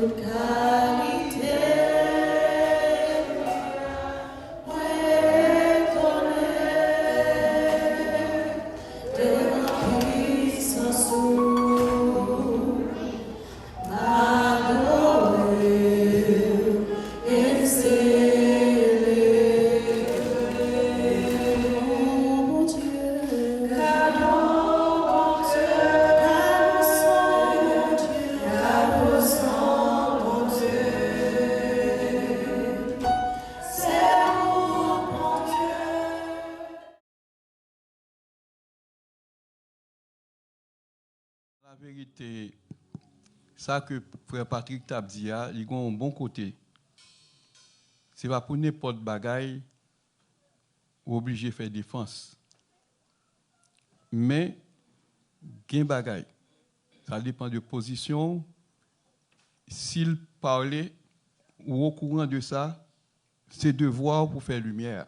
La vérité, ça que frère Patrick t'a dit, il a un bon côté. Ce n'est pas pour n'importe bagaille obligé de faire défense. Mais, gain bagaille. Ça dépend de position. S'il parlait ou au courant de ça, c'est devoir pour faire lumière.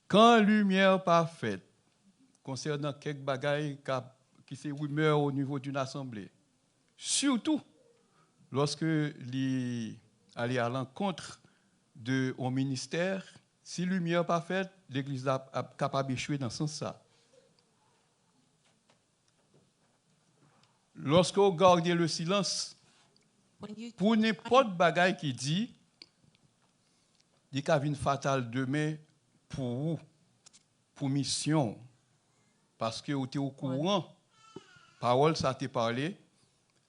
Quand lumière pas faite, concernant quelques bagailles qui se rumeur au niveau d'une assemblée, surtout lorsque les aller à l'encontre de au ministère, si lumière pas faite, l'Église est capable d'échouer dans ce sens-là. Lorsque vous gardez le silence, pour n'importe bagaille qui dit, il y a une fatale demain pour vous, pour mission, parce que vous êtes au courant, parole ça t'est parlé,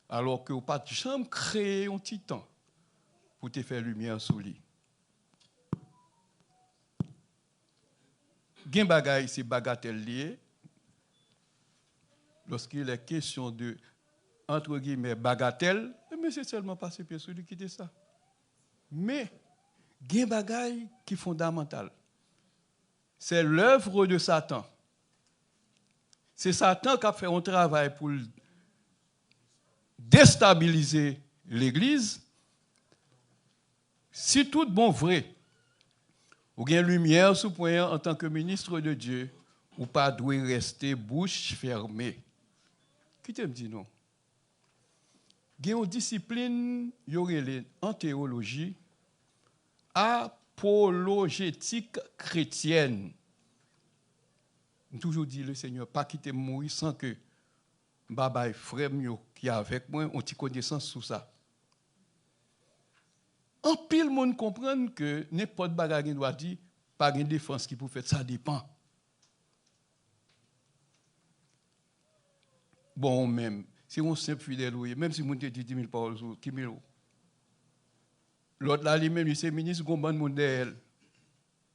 alors que vous n'avez pas jamais créé un petit temps pour te faire lumière sur lui. Gen bagay, c'est bagatelle lié. Lorsqu'il est question de, entre guillemets, bagatelle, mais c'est seulement passer par celui qui dit ça. Mais, gen bagay qui est fondamental. C'est l'œuvre de Satan. C'est Satan qui a fait un travail pour déstabiliser l'Église. Si tout bon vrai, ou bien lumière sous point en tant que ministre de Dieu, ou pas doit rester bouche fermée. Qui te me dit non? Il y a une discipline en théologie apologétique chrétienne. J'ai toujours dit le Seigneur, pas quitter mourir sans que Baba frère qui est avec moi, on ait connaissance sur ça. En pile, monde comprend que n'importe bagarre doit dire, pas de défense qui peut faire, ça dépend. Bon, même, si on simple fidèle, même si on te dit 10 000 paroles, qui mille. L'autre là, lui-même, c'est ministre, il bon monde d'elle.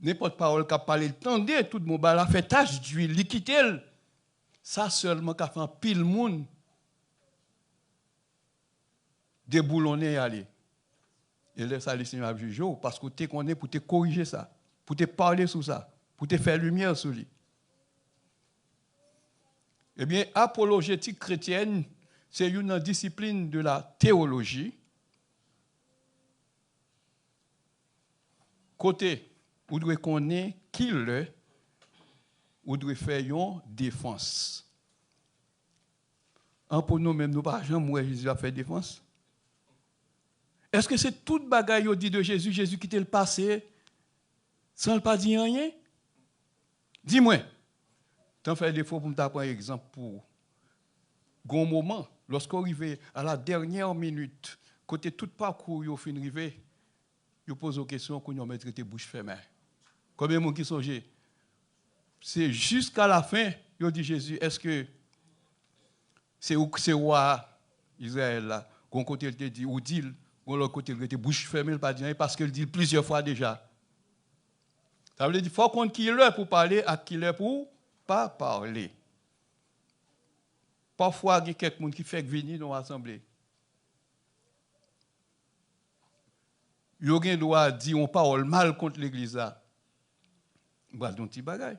N'importe parole qui a parlé, tendez, tout le monde a fait tâche d'huile, liquide. Ça seulement qu'a fait un pile monde déboulonner et aller. Et là, ça, le Seigneur a jugé, parce que tu connais pour te corriger ça, pour te parler sur ça, pour te faire lumière sur lui. Eh bien, apologétique chrétienne, c'est une discipline de la théologie. Côté, vous devez connaître qui l'est, vous devez faire une défense. En pour nous-mêmes, nous pas jamais où Jésus a fait défense. Est-ce que c'est toute bagaille dit de Jésus, Jésus qui t'a le passé, sans ne pas dire rien? Dis-moi. T'en fais défaut pour me prendre un exemple pour un moment, lorsqu'on arrive à la dernière minute, côté tout parcours, il fin arrivé, il pose aux questions qu'on a traité bouche fermée. Combien de gens qui sont c'est jusqu'à la fin, il dit Jésus, est-ce que c'est roi Israël là, qu'on côté il te dit, ou dit, qu'on l'autre côté il était bouche fermée, il pas dit rien, parce qu'il dit plusieurs fois déjà. Ça veut dire qu'il faut qu'on qui est pour parler à qui est pour pas parler. Parfois, il y a quelqu'un qui fait venir dans l'assemblée. Il y a un droit dire une parole mal contre l'église. Il y a un petit bagage.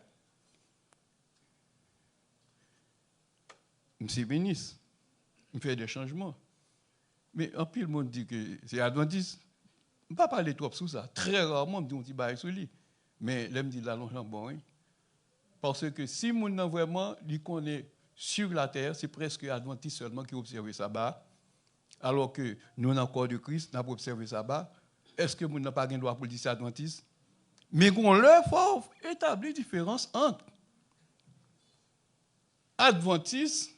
Je suis ministre. Je fais des changements. Mais en plus, le monde dit que c'est adventiste. Je ne vais pas parler trop sur ça. Très rarement, je dis un petit bagage sur lui. Mais là, je me dis là, non, bon. Parce que si mon nom vraiment, il connaît sur la terre, c'est presque adventiste seulement qui observe ça bas. alors que nous, dans le corps de Christ, nous avons observé ça bas, est-ce que nous n'avons pas le droit pour dire adventiste? Mais qu'on leur faut établir différence entre adventiste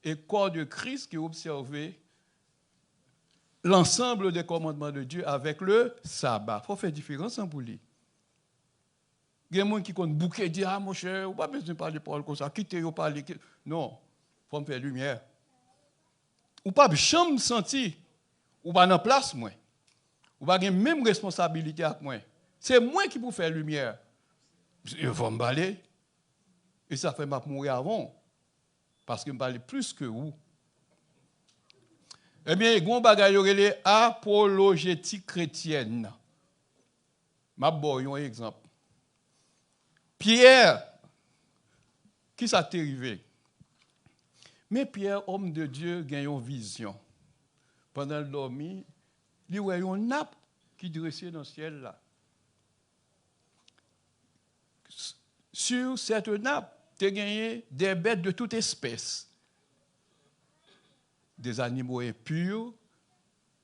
et corps de Christ qui observait l'ensemble des commandements de Dieu avec le sabbat. Il faut faire différence pour lui. Il y a des gens qui comptent bouquet et disent ah mon cher, on n'a pas besoin de parler parole comme ça, quittez-vous parler. Non, il faut me faire lumière. Ou pas jamais senti, ou pas dans place moi. Ou pas la même responsabilité avec moi. C'est moi qui peux faire lumière. Il faut me parler. Et ça fait mourir avant. Parce que je me parle plus que vous. Eh bien, il y a un bagage qui est apologétique chrétienne. Je vais vous un exemple. Pierre, qui ça t'est arrivé? Mais Pierre, homme de Dieu, a une vision. Pendant le dormi, il y a une nappe qui dressait dans le ciel là. Sur cette nappe, tu as gagné des bêtes de toute espèce. Des animaux impurs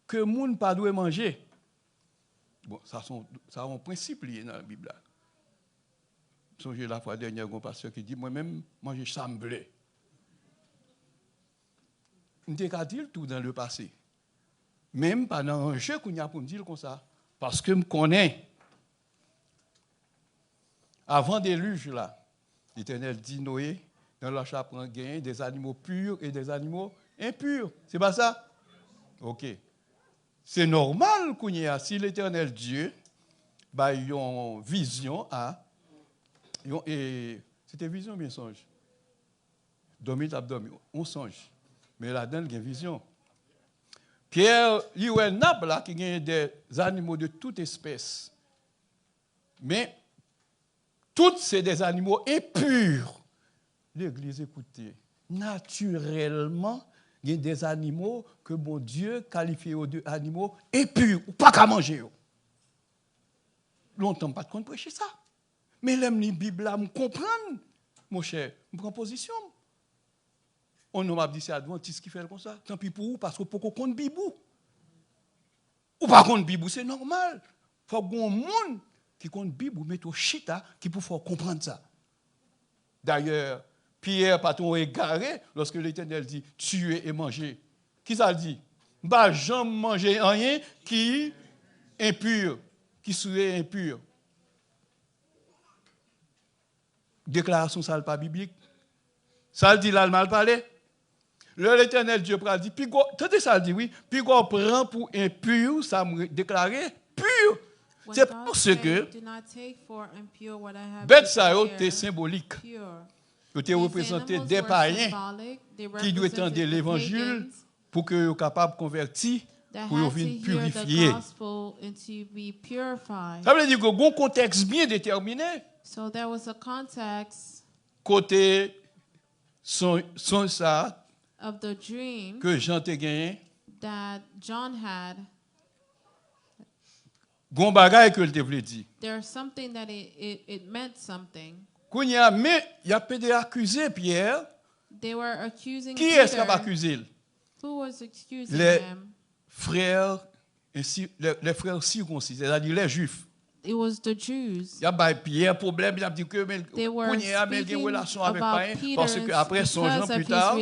que le monde ne doit pas manger. Bon, ça a un principe lié dans la Bible. Songez la fois dernière, un pasteur qui dit moi-même, manger semblé. Je n'ai pas dit tout dans le passé. Même pendant un jeu qu'on y a pour me dire comme ça. Parce que je me connais. Avant des déluge, là, l'Éternel dit Noé, dans la chape, on gagne des animaux purs et des animaux impurs. C'est pas ça? Ok. C'est normal qu'on y a, si l'Éternel Dieu, bah, ils ont vision à. Et c'était vision, bien songe. Dormir, on songe. Mais là-dedans, il y a une vision. Pierre, il y a un arbre là qui a des animaux de toute espèce. Mais tous c'est des animaux impurs. L'Église, écoutez, naturellement, il y a des animaux que bon Dieu qualifie d'animaux impurs, ou pas qu'à manger. Longtemps, pas de compte prêcher ça. Mais l'aime la Bible là, me comprendre, mon cher, me prend position. On m'a dit c'est adventiste qui fait comme ça. Tant pis pour vous, parce que pour qu'on compte Bibou. Ou pas compte Bibou, c'est normal. Il faut qu'il y ait un monde qui compte Bibou, mais au chita, qui peut faire comprendre ça. D'ailleurs, Pierre, patron égaré, lorsque l'Éternel dit tuer et manger. Qui ça dit? Bah, jamais manger rien qui est impur, qui serait impur. Déclaration ça pas biblique. Ça dit là le mal parlé. L'Éternel Dieu a dit, puis ça dit oui, puis qu'on prend pour impur, ça me déclaré pur. C'est parce que bête ça est symbolique. C'était représenté des païens qui doivent entendre l'évangile pour qu'ils soient capables de convertir, pour qu'ils purifier. Ça veut dire qu'il y a un contexte bien déterminé. So there was a context côté son ça of the dream que Jean t'a gagné. That John had. Gon bagay que il te voulait dire. There's something that it meant something. Kounya mais il a pédé accusé Pierre. They were accusing Qui Peter. est-ce qui a accusé? Who was accusing les him? Frères les frères circoncis, c'est-à-dire les Juifs. It was the Jews. Il y a Pierre problème, il a dit que They were speaking relation avec about Païen parce que après son Jean plus tard,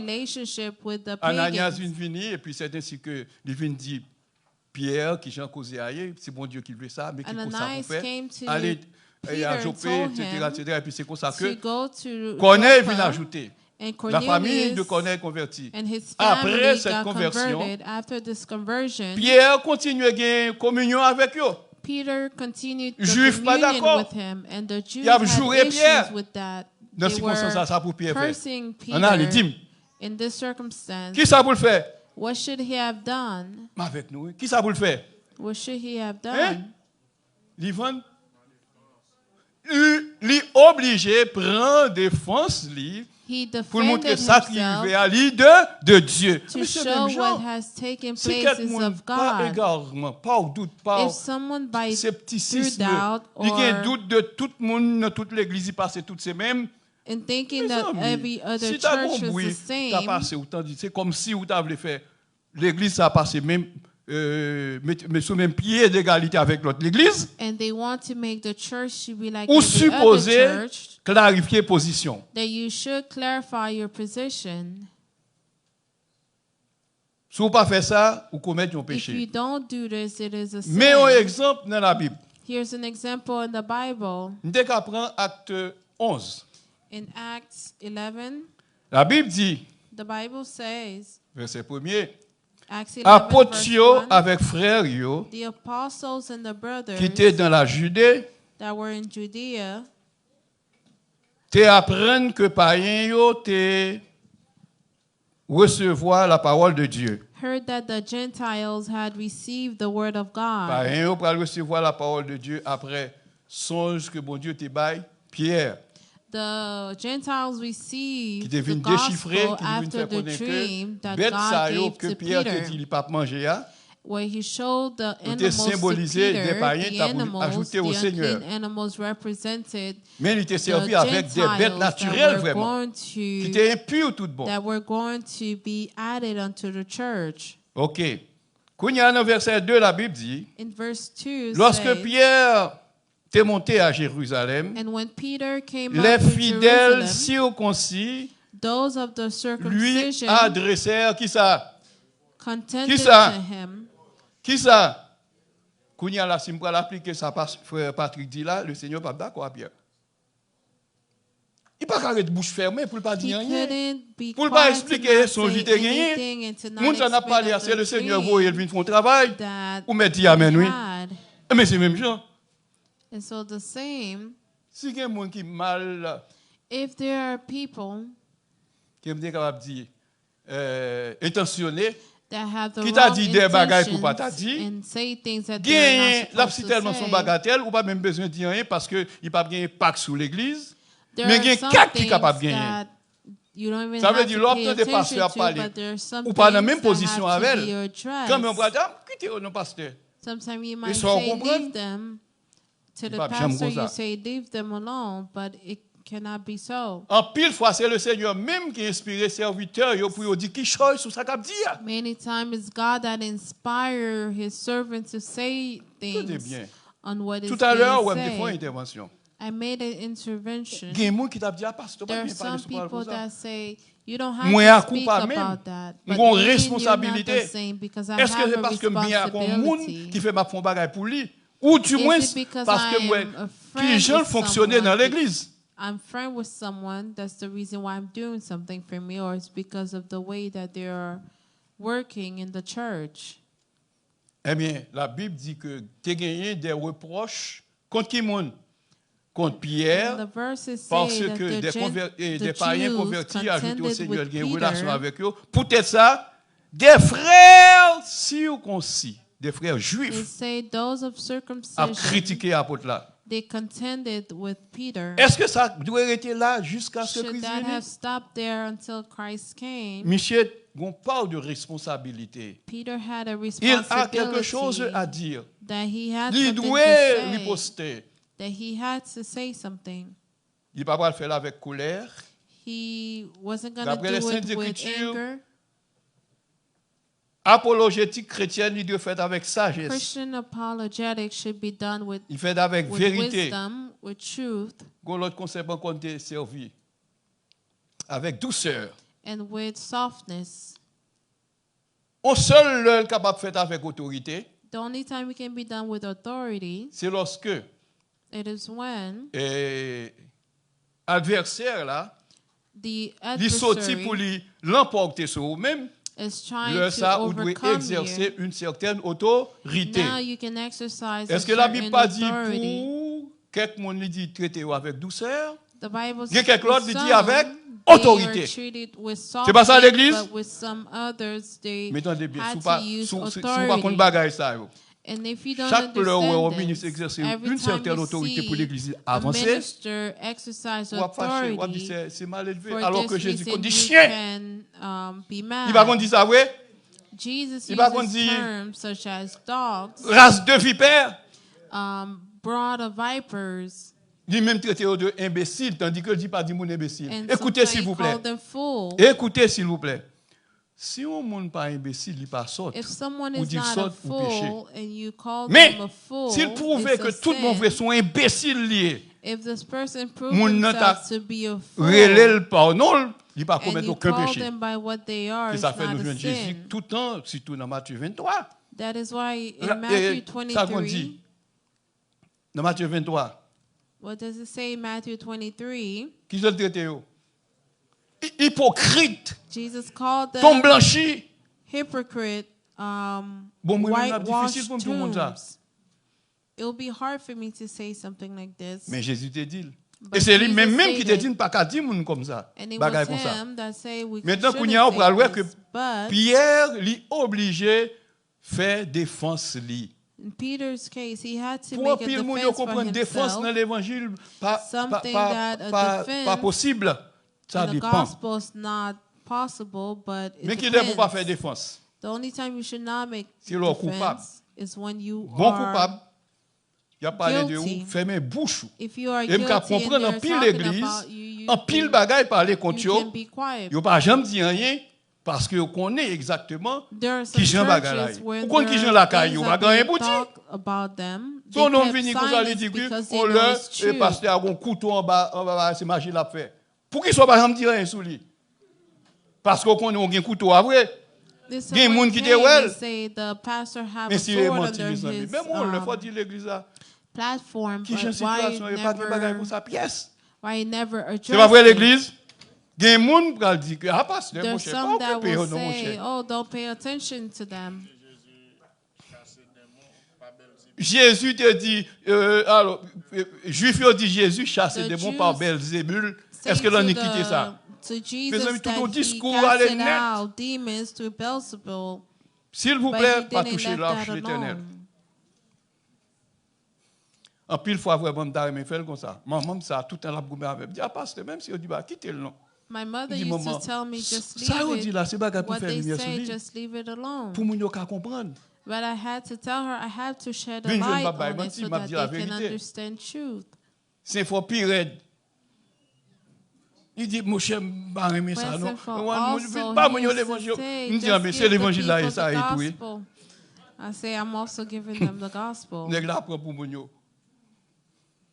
Ananias vient venir et puis c'est ainsi que il vient dire Pierre qui Jean causé ailleurs, c'est bon Dieu qui veut ça, mais qui pour ça pour faire aller à Jopé, etc. Et puis c'est comme ça que Corneille vient ajouter. La famille de Corneille convertie. Après cette conversion, Pierre continue à gagner communion avec eux. Peter continued the Juif pas communion d'accord. with him, and the Jews Il a had juré Pierre. issues with that. Dans They ces were circonstances, ça pour Pierre faire. cursing On a les Peter. dîmes. In this circumstance, Qui ça pour le faire? what should he have done? Avec nous. Qui ça pour le faire? What should he have done? Hein? L'Ivan? Il est obligé de prendre défense He pour montrer defended ça qui himself est à l'idée de Dieu. to Mais c'est show même what genre. has taken Si place is quelqu'un of pas God. égarement, pas au doute, pas If someone by through scepticisme, doubt il y a un or doute de tout le monde, dans toute l'église, il passe toutes ces mêmes. in thinking Mes that amis, every other si tu as church compris, is the tu as same, passé autant dit, c'est comme si vous t'avez fait l'église ça passé même mais sous même pied d'égalité avec l'autre l'église. And they want to make the church to be like Ou every other supposer church, clarifier position. that you should clarify your position. Si vous pas faire ça, vous commettez un If you péché. don't do this, it is a Mais un sin. exemple dans la Bible. Here's an example in the Bible. Dès qu'on prend acte 11. In Acts 11, La Bible dit, the Bible says, verset 1er, Acts 11, apôtres verse yo 1, avec frères yo the apostles and the brothers qui étaient dans la Judée, that were in Judea te apprennent que païens yo te recevoir la parole de Dieu. heard that the Gentiles had received the word of God. Païens yo pour recevoir la parole de Dieu après songe que bon Dieu te baille Pierre. The Gentiles Qui received te the vient déchiffrer, gospel qui te vient after faire the connaître dream que that bête ça God yo gave que to Pierre te Peter, dit il pas manger à. where he showed the Ou te animals to symboliser des Peter, païens, the t'as voulu animals, ajouter au the Seigneur. unclean animals represented Mais il était the servi avec des bêtes Gentiles naturelles that were vraiment, going qui to étaient impures tout bon. that were going to be added unto the church. OK. Quand il y a dans verset 2 la Bible dit, In verse 2 lorsque says, Pierre est monté à Jérusalem, and when Peter came les up to fidèles Jerusalem, circoncis those of the lui circumcision adressèrent qui ça? contended Qui ça? to him. Qui ça? Quand il y a la simple l'appliquer ça frère Patrick dit là, le Seigneur pas d'accord à Pierre. Il pas carré de bouche fermée pour pas He dire rien. couldn't be Pour pas quiet to expliquer not son say vite gagné. anything and to not Moun ça n'a pas explain l'air, of c'est le the Seigneur dream vous il vient faire un travail. that Ou met dit amen he oui. had. Mais c'est même genre. And so the same, Si il y a un monde qui mal if there are people qui me dit capable dire intentionné, that have the qui t'a wrong dit des bagailles pour pas t'a intentions dit, and say things that gagner they're la not supposed tellement to son say, bagatelle ou pas même besoin de dire rien parce que il pas gagner pack sous l'église. there Mais are il y a some quatre qui things capable de gagner. that you don't even Ça veut have dire to pay l'autre des attention pasteurs to, parler but there are some ou pas dans la things même that position have to avec be elle. addressed. Comme on va dire, quittez non pasteur. Sometimes you might sont say, comprendre. leave them to the Pas bien pastor, comme ça. you say, leave them alone, but it cannot be so. En pile fois c'est le Seigneur même qui inspire serviteur yo pour dire qui chose sur ça qu'a dire. Many times it's God that inspire his servants to say Tout est things bien. on what is Tout à l'heure being on me fait une said. intervention. I made an intervention. Il y a des gens qui t'a dit pasteur There pas are bien parler some sur parole people comme ça. that say, you don't have Moi, à to speak coupa même. about that. But Mon me and you not responsabilité. the same because I Est-ce que have c'est a parce que moi a un monde responsibility. qui fait ma fond bagaille pour lui ou du Is moins it because parce que I moi am a qui friend jeune with fonctionner dans someone l'église. I'm friend with someone, that's the reason why I'm doing something for me, or it's because of the way that they are working in the church. Eh bien, la Bible dit que tu as gagné des reproches contre qui monde? Contre And Pierre, the verses parce say that que des the païens Jews convertis ajoutés au contended Seigneur, with qui ont une relation Peter, avec eux. Peut-être ça, des frères circoncis, des frères they juifs, say those of a circumcision, critiqué l'apôtre là. they contended with Peter. Est-ce que ça doit rester là jusqu'à ce que Should Christ that have vienne? stopped there until Christ came? Michel, on parle de responsabilité. Peter had a Il a quelque chose responsibility à dire. that he had Il something to doit say, riposter. that he had to say something. Il ne peut pas le faire avec colère. He wasn't going to D'après les do Saintes it with Écritures, anger. Apologétique chrétienne, il doit faire avec sagesse. Christian apologetics should be done Il fait avec with vérité. wisdom, with truth, Quand l'autre concept encore de servi. Avec douceur. and with softness. On seul le capable de faire avec autorité, The only time it can be done with authority, c'est lorsque it is when adversaire là, the il sorti pour adversary lui l'emporter sur vous-même, is trying le to ça vous devez overcome exercer you. une certaine autorité. Now you can exercise a Est-ce que la Bible certain pas dit authority. pour quelqu'un lui dit traiter avec douceur? The Bible Il y a says quelqu'un for d'autre qui dit some, avec they autorité. are treated with C'est pas ça, softness, l'Église? but with some others they Mais attendez bien, had si vous to pas use si vous pas contre authority. bagaille ça yo. And if you don't Chaque pleur où au understand ministre this, exercer every une time certaine you autorité pour see l'église a avancer, minister exercise ou à fâcher, ou à dire authority, c'est mal élevé. for Alors this que Jésus reason dit you chien. can be Il va qu'on mad. dit ça, ouais. Jesus Il va qu'on uses dit terms such as dogs, race de vipères. brood of vipers, Il même traité de imbécile, tandis que ne dit pas du monde imbécile. and Écoutez sometimes s'il he vous plaît. called them fools. Écoutez s'il vous plaît. Si un monde pas imbécile, il pas sort. If someone Ou is dit not a sorte ou péché. fool and you call Mais them a fool, s'il prouvait it's que a tout le monde sin. sont imbéciles liés, If this person proved moun nan ta themselves to be a fool relève par non, il pas and commettre you aucun call péché. them by what they are, C'est it's ça fait not nous a joindre Jésus sin. tout le temps, surtout dans Matthieu 23. That is why Là, in Matthew ça qu'on 23, dit. Dans Matthieu 23, what does it say in Matthew 23? qui se le traité yo? Hypocrite, Jesus called tombe them blanchi. hypocrite, Bon, moi, difficile whitewashed pour me dire ça. tombs. It will be hard for me to say something like this. Mais Jésus te dit. But Et c'est Jesus lui-même qui te stated- dit pas qu'à dire moun comme ça. And it Bagaille was comme ça. him that say we Maintenant, shouldn't qu'on y a, on say va voir que this, but Pierre lui obligé faire défense li. in Peter's case, he had to Pour make a pile moun yo defense for comprendre défense dans himself. l'évangile pas Something that a defense pas possible. Ça And the dépend. gospel is not possible, but it Mais qui est pour pas faire depends. défense. The only time you should not make Si l'on est coupable. defense is when you Bon are coupable. Il a parlé de guilty. vous, fermez bouche. If you are Et me guilty and comprendre en they're pile talking l'église, about you, en pile bagaille parler contre you yo. can be quiet. Yo pas jamais dit rien parce que on connaît exactement There are some qui Jean bagaille. churches where Ou kon qui Jean there la are caille, things yo that pas rien they pour dire. talk about them. They Son nom kept vini comme ça lui silence dit because que they on know le it's et true. pasteur a un couteau en bas c'est magie l'a fait. Pour qu'il soit pas jamais dire rien sur lui. Parce qu'on connaît un couteau à vrai. There's Gen someone moun qui came te well. and say the pastor have Mais a si il est sword menti under mes amis. his Même on le faut dire l'église là. platform, Qui chen but why situation et pas de bagaille never, pour sa pièce. why never C'est pas vrai address it? l'église. Gen moun pral dire que ah pasteur mon There's cher, some pas that payer will non mon say, cher. oh, don't pay attention to them. Jésus te dit, alors, Juif yo dit Jésus chasse The des démons par Jews Belzébul. Say Est-ce que l'on to a quitté ça? To Mes Jesus amis, tout that au he discours, allez casted net. out demons through Beelzebul, S'il vous but plaît, he pas didn't toucher let l'arche that de l'Éternel. alone. En pile fois, vraiment, m'arrêter faire comme ça. Maman, ça, tout le temps, la goumé avec. Dis, ah, pasteur, même si on dit, bah, quittez le nom. My mother Dis, used maman, to tell me, just ça, on leave dit it. là, c'est pas pour What faire they lumière sur say, lui. just leave it alone. Pour moun yo ka comprendre. But I had to tell her, I had to shed a Vin jeune light baba, on m'a it dit, so m'a that dit la they can vérité. understand truth. C'est fort pire raide. Il dit, mon cher, m'a aimé ça, non? Merciful Pas also, mon he yo used l'évangile. to say, Il dit, ah, mais just c'est give the l'évangile là, et people ça, et the tout, oui. gospel. I say, I'm also giving them the gospel. Nèg la prend pour moun yo.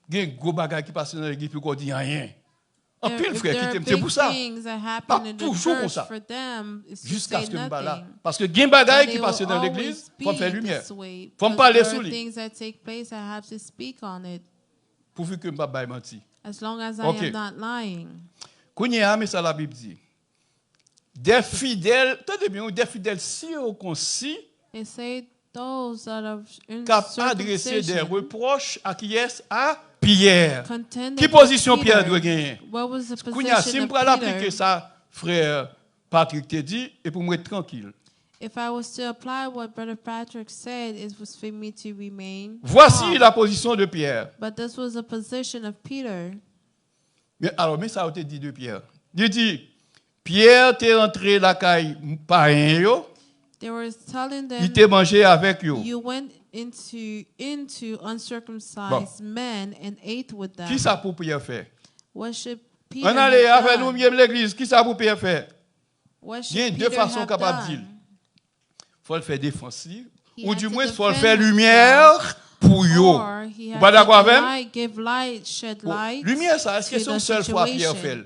Gen gros bagay qui passe dans l'église puis qu'on dit rien. En There- pile if frère there qui are t'aime, c'est big pour ça. things that Pas happen in the toujours comme church ça. for them is to Jusqu'à say ce que me là. nothing. Parce que gen But bagay they qui passe will dans always l'église, be faut faire lumière. this way, Faut me because parler there sur are lui. things that take place, I have to speak on it, Pourvu que me pas bail menti. as long as I Ok. am not lying. Kounye a mais ça la Bible dit. Des fidèles, tenez bien, des fidèles circoncis It say those that are in cap adresser des circumcision reproches à qui est à Pierre. contended Qui with position Pierre Peter. doit gagner? What was the Kounya, si position je of peux l'appliquer Peter? ça, frère Patrick te dit, et pour me être tranquille. If I was to apply what Brother Patrick said, it was for me to remain Voici calm. la position de Pierre. But this was a position of Peter. Mais ça a été dit de Pierre. Il dit, Pierre t'est rentré la caille païen yo, They were telling them, il t'est mangé avec yo. you went into uncircumcised men and ate with them. Qui ça pour Pierre faire? What should Peter On allait have avec nous done? mieux l'église, qui ça pour Pierre faire? What Il y a should deux Peter façons have capables de dire. done? Faut le faire défensif, He ou had du to moins faut le defend faire himself, lumière pour yo. Or he Vous had pas to d'accord avec? give light, shed Bon, light. lumière ça, est-ce que to c'est une the seule fois Pierre situation. fait?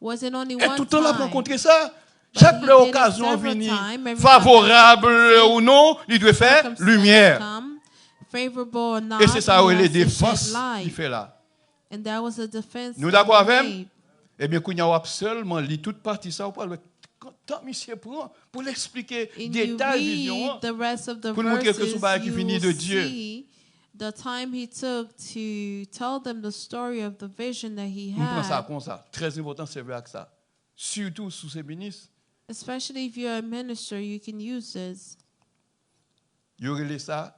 Was it only Et one tout le temps l'a time? rencontré ça. But Chaque he did it occasion several venue, times. Every favorable time ou non, il doit faire circumstance lumière. come, favorable or not, Et c'est ça où he les has to shed défenses light. qu'il fait là. And that was a defense. Nous that d'accord he avec? made. Eh bien, qu'on y a seulement lit toute partie ça, ou pas le temps monsieur prend pour l'expliquer And you détail vision. read the rest of the Pour nous montrer que verses, ce bagage qui finit de you Dieu. see the time he took to tell them the story of the vision that he On prend ça had. comme ça. Très important, c'est vrai avec ça. Surtout sous ces ministres, Especially if you're a minister, you can use this. il y aurait ça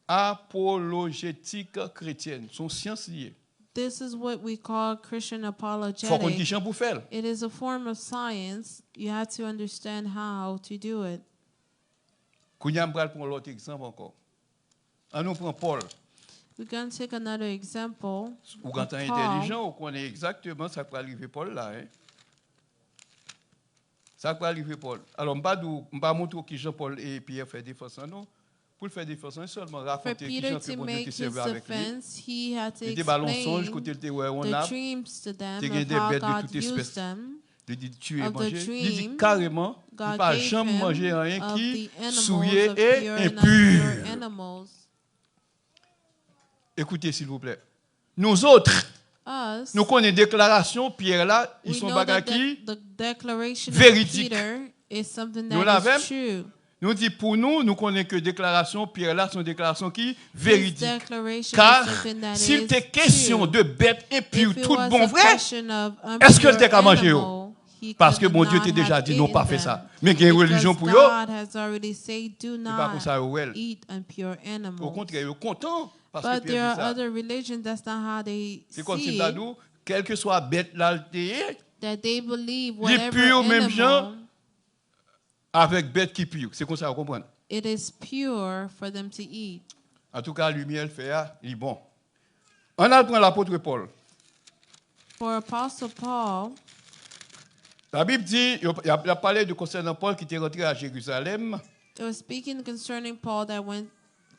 apologétique chrétienne, son science liée. This is what we call Christian Faut qu'on apologetic. dise pour faire. It is a form of science. You have to understand how to do it. Qu'on y a pour l'autre exemple encore. On nous prend Paul. We're going to take another example. Ou quand of on est Paul. intelligent, on connaît exactement ça qui va arriver Paul là. Hein? Ça va arriver Paul. Alors, je ne vais pas montrer qui Jean-Paul et Pierre font défense, non. Pour faire défense, seulement For raconter qui Peter Jean to fait bon Dieu make qui his servait avec lui. defense, he had to Il était ballon songe, explain côté le on the a, dreams to them il y a of des how bêtes de God toute used espèce. them. Il dit tuer et Of the manger. Il dit dream, carrément, il ne God pas gave jamais manger him rien of qui the animals souillé of et pure and impure impur. animals. Écoutez s'il vous plaît. Nous autres, Us, nous connaissons déclaration, Pierre là, ils we sont know that bagages qui the declaration véridique. of Peter is something Nous that l'avons. is true. Nous dit pour nous, nous connaissons que déclaration, Pierre là, sont déclarations qui His véridiques. declaration Car is something that s'il is était question true. de bêtes impures, If it tout was bon a vrai, question of est-ce que impure le t'es qu'à manger, animal, he parce que could mon Dieu not t'a déjà have dit non, eaten pas fait them. ça. Mais il y a une religion Because pour eux, God has already said, do c'est pas comme not ça, ouais. eat impure Au animals. contraire, ils sont contents parce que But there Pierre dit are ça. other religions, that's not how they C'est comme si see nous it, dit, quelle que soit bête l'altéée, that they believe les whatever purs même gens animal, avec bête qui pure. C'est comme ça, vous comprenez? it is pure for them to eat. En tout cas, la lumière, elle fait, il est bon. On a pris l'apôtre Paul. For Apostle Paul, La Bible dit, il a parlé de concernant Paul qui était rentré à Jérusalem. it was speaking concerning Paul that went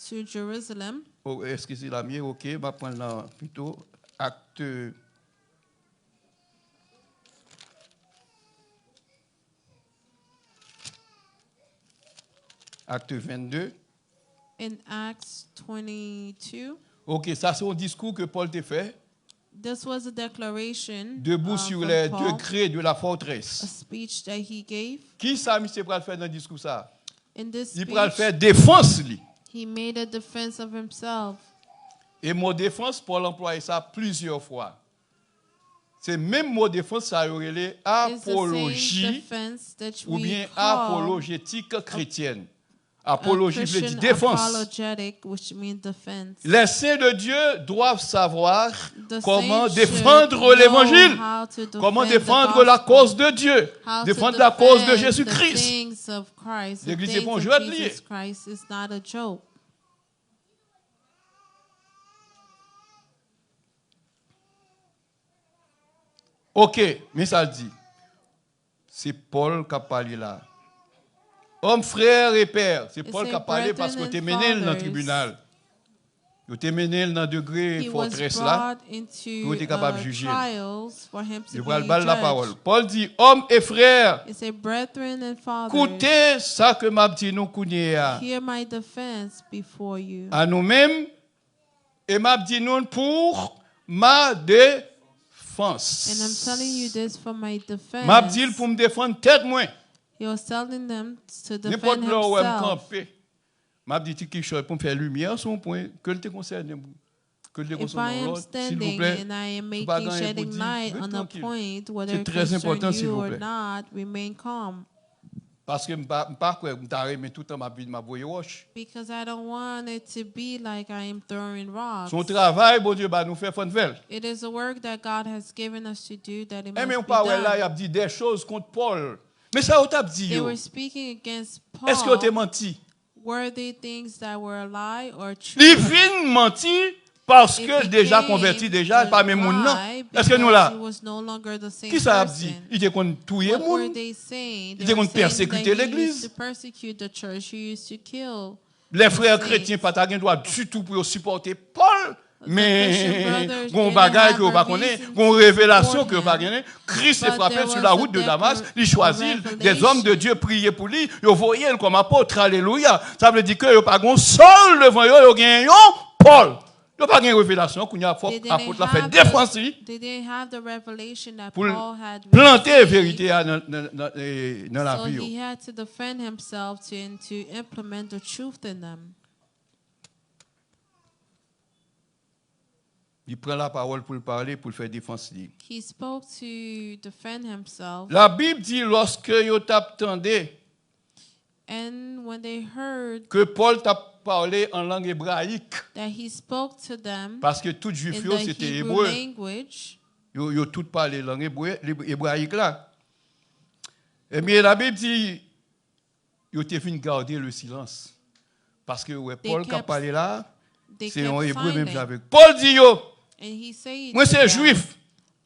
to Jerusalem. Oh, excusez la mienne, ok, je vais prendre là plutôt acte. Acte 22. In Acts 22, Ok, ça c'est un discours que Paul t'a fait, this was a declaration debout sur from les Paul, degrés de la a forteresse. speech that he gave. Qui ça, monsieur, pour le faire dans le discours ça? In this Il pourra le speech, faire défense. Lui. he made a defense of himself. Et mot défense, Paul emploie ça plusieurs fois. C'est même mot défense, ça aurait les It's the same apologie defense that ou we bien call apologétique chrétienne. a Apologie veut dire Christian défense. apologetic, which means defense. Les saints de Dieu doivent savoir The comment saints défendre should l'évangile, know how to defend comment the défendre la gospel, cause de Dieu, how to défendre la cause de defend Jésus-Christ. the things of Christ, the L'église est things pas un of jeu de lier. Jesus Christ is not a joke. Ok, mais ça le dit. C'est Paul qui a parlé là. Homme, frère et père. C'est Paul qui a parlé parce que tu es mené dans le tribunal. Tu es mené dans le degré He was forteresse là. brought into Vous êtes capable de juger. trials for him to Je be vais le balle la parole. judged. Paul dit, homme et frère, It said, brethren and fathers, écoutez ça que m'a dit nous connaissons hear my defense before you. à nous-mêmes et m'a dit nous pour ma défense. And I'm telling you this for my defense. M'a dit pour me défendre tête moi. He was telling them to N'importe defend là où elle me himself. camper. M'a dit quelque chose pour me faire lumière sur un point que le te concerne. Que le te If concerne I am l'autre, s'il vous standing plaît. and I am pas making gagner shedding pour dire, light reste on a tranquille. point, whether C'est it très important, concerns s'il you vous or plaît. not, remain calm. Parce que je ne pas quoi, mais tout le temps m'a boye roche. Because I don't want it to be like I am throwing rocks. Son travail, bon Dieu, bah nous fait fun faire. It is a work that God has given us to do that it Eh mais must on be parle là, il done. a dit des choses contre Paul. Mais ça, on t'a dit. They were speaking against Est-ce que tu Paul. menti? Were they things that were a lie or true? Il vient menti parce It que déjà became converti déjà, a pas même moun non. lie Est-ce que nous because là? he was no longer the same Qui ça a dit? person. Il était contre tuer What were moun. they saying? Il They were était saying persécuter that he l'Église. used to persecute the church. He used to kill. Les frères saints. chrétiens pas ta droit du tout pour supporter Paul. Mais Christian brothers gon didn't bagaille have que vous a pas connaît, reason gon to révélation support que vous pas him. connaît. Christ est But frappé there sur was la a route de Damas, il choisit a des hommes de revelation. Dieu prier pour lui, il voyait comme apôtre, alléluia. Ça veut dire que yo pas gon seul devant yo gagne Paul. Yo pas gagne révélation qu'on y a They didn't apôtre la fait have défense they didn't have the revelation that pour Paul had planter la received. vérité dans la So vie. he had to defend himself and to implement the truth in them. Il prend la parole pour le parler, pour le faire défense. He spoke to defend himself, La Bible dit lorsque yo t'attendait and when they heard que Paul t'a parlé en langue hébraïque, that he spoke to them parce que tout in juif the c'était Hebrew hébreu, language, yo tout parlé langue hébraïque là. Et bien la Bible dit yo t'es fin garder le silence parce que ouais, Paul qui a kept- parlé là, they c'est en kept hébreu même silent. avec. Paul dit yo, And he said, moi to c'est them, juif.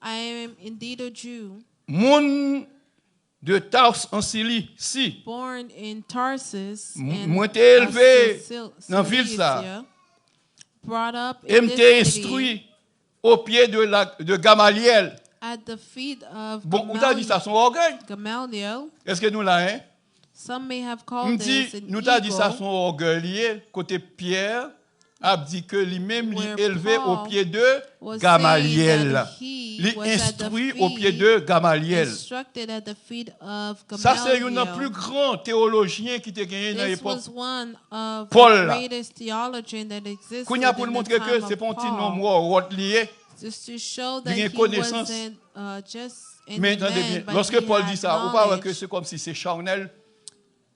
I am indeed a Jew. Moun de Tars en Cilicie. born in Tarsus, Moi in t'ai élevé Cilicia, dans ville ça. brought up Et in me t'ai this city instruit au pied de Gamaliel. at the feet of Bon, on t'a dit ça son orgueil. Gamaliel. Est-ce que nous là, hein? Some may have On called dit, this an nous t'a dit ça ego, son orgueil lié, côté Pierre a dit que lui-même Where élevé au Paul pied de was Gamaliel. saying that he Il was at the instruit au pied feet, de Gamaliel. instructed at the feet of Ça, c'est un des Gamaliel. plus grands théologiens qui était gagné dans This l'époque. was one of Paul, the là. greatest theologians that existed Qu'on y a pour in nous the montrer que time c'est of pas un petit nom Paul, lié. just to show that Il y a he connaissance. wasn't just any Mais attendez man, bien, but lorsque he Paul had dit ça, on parle que knowledge. c'est comme si c'est charnel.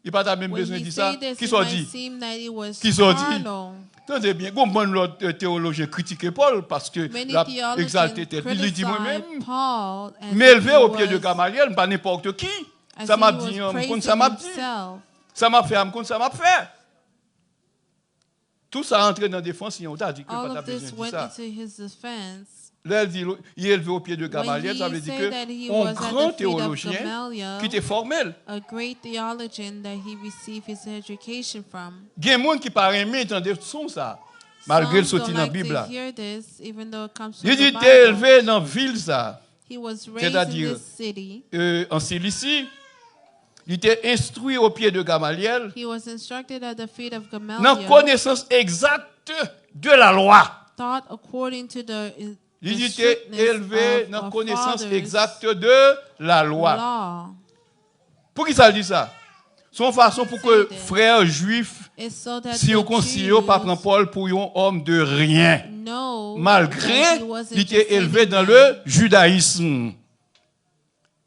Il n'a pas même When besoin de he dire ça. said this, Qui it s'en might dit? seem that it was Qui s'en dit? carnal. Attendez bien, comment l'autre théologien critiquait Paul parce que Many l'a theologians exalté tête. Il lui dit moi-même, criticized Paul as m'élever he au pied de was- Gamaliel, pas n'importe qui. as Ça he m'a was dit, praising ça m'a dit. himself. Ça m'a fait, ça m'a fait. Tout ça entré dans la défense, on t'a dit que All pas of besoin this de went ça. into his defense. Là, il dit, il est élevé au pied de When Gamaliel, ça he veut dire said that he que was un at grand the feet of théologien Gamaliel, qui était formel. a great theologian that he received his education from. Il y a des gens qui parlent aimer entendre son ça, malgré le Some sorti don't dans la like Bible. to là. hear this, even though it comes from Il the dit, Bible. t'es élevé dans la ville ça, He was raised c'est-à-dire, in this city. En Cilicie. Il était instruit au pied de Gamaliel He was instructed at the feet of dans Gamaliel, connaissance exacte de la loi. taught according to the Il était strictness élevé of dans our connaissance fathers' exacte de la loi. law. Pour qui ça dit ça? Son façon pour que Say that. frères juifs It's so that si the on considère pas prendre Jews Paul pour un homme de rien, know malgré that he wasn't il était just élevé dans anything. le judaïsme.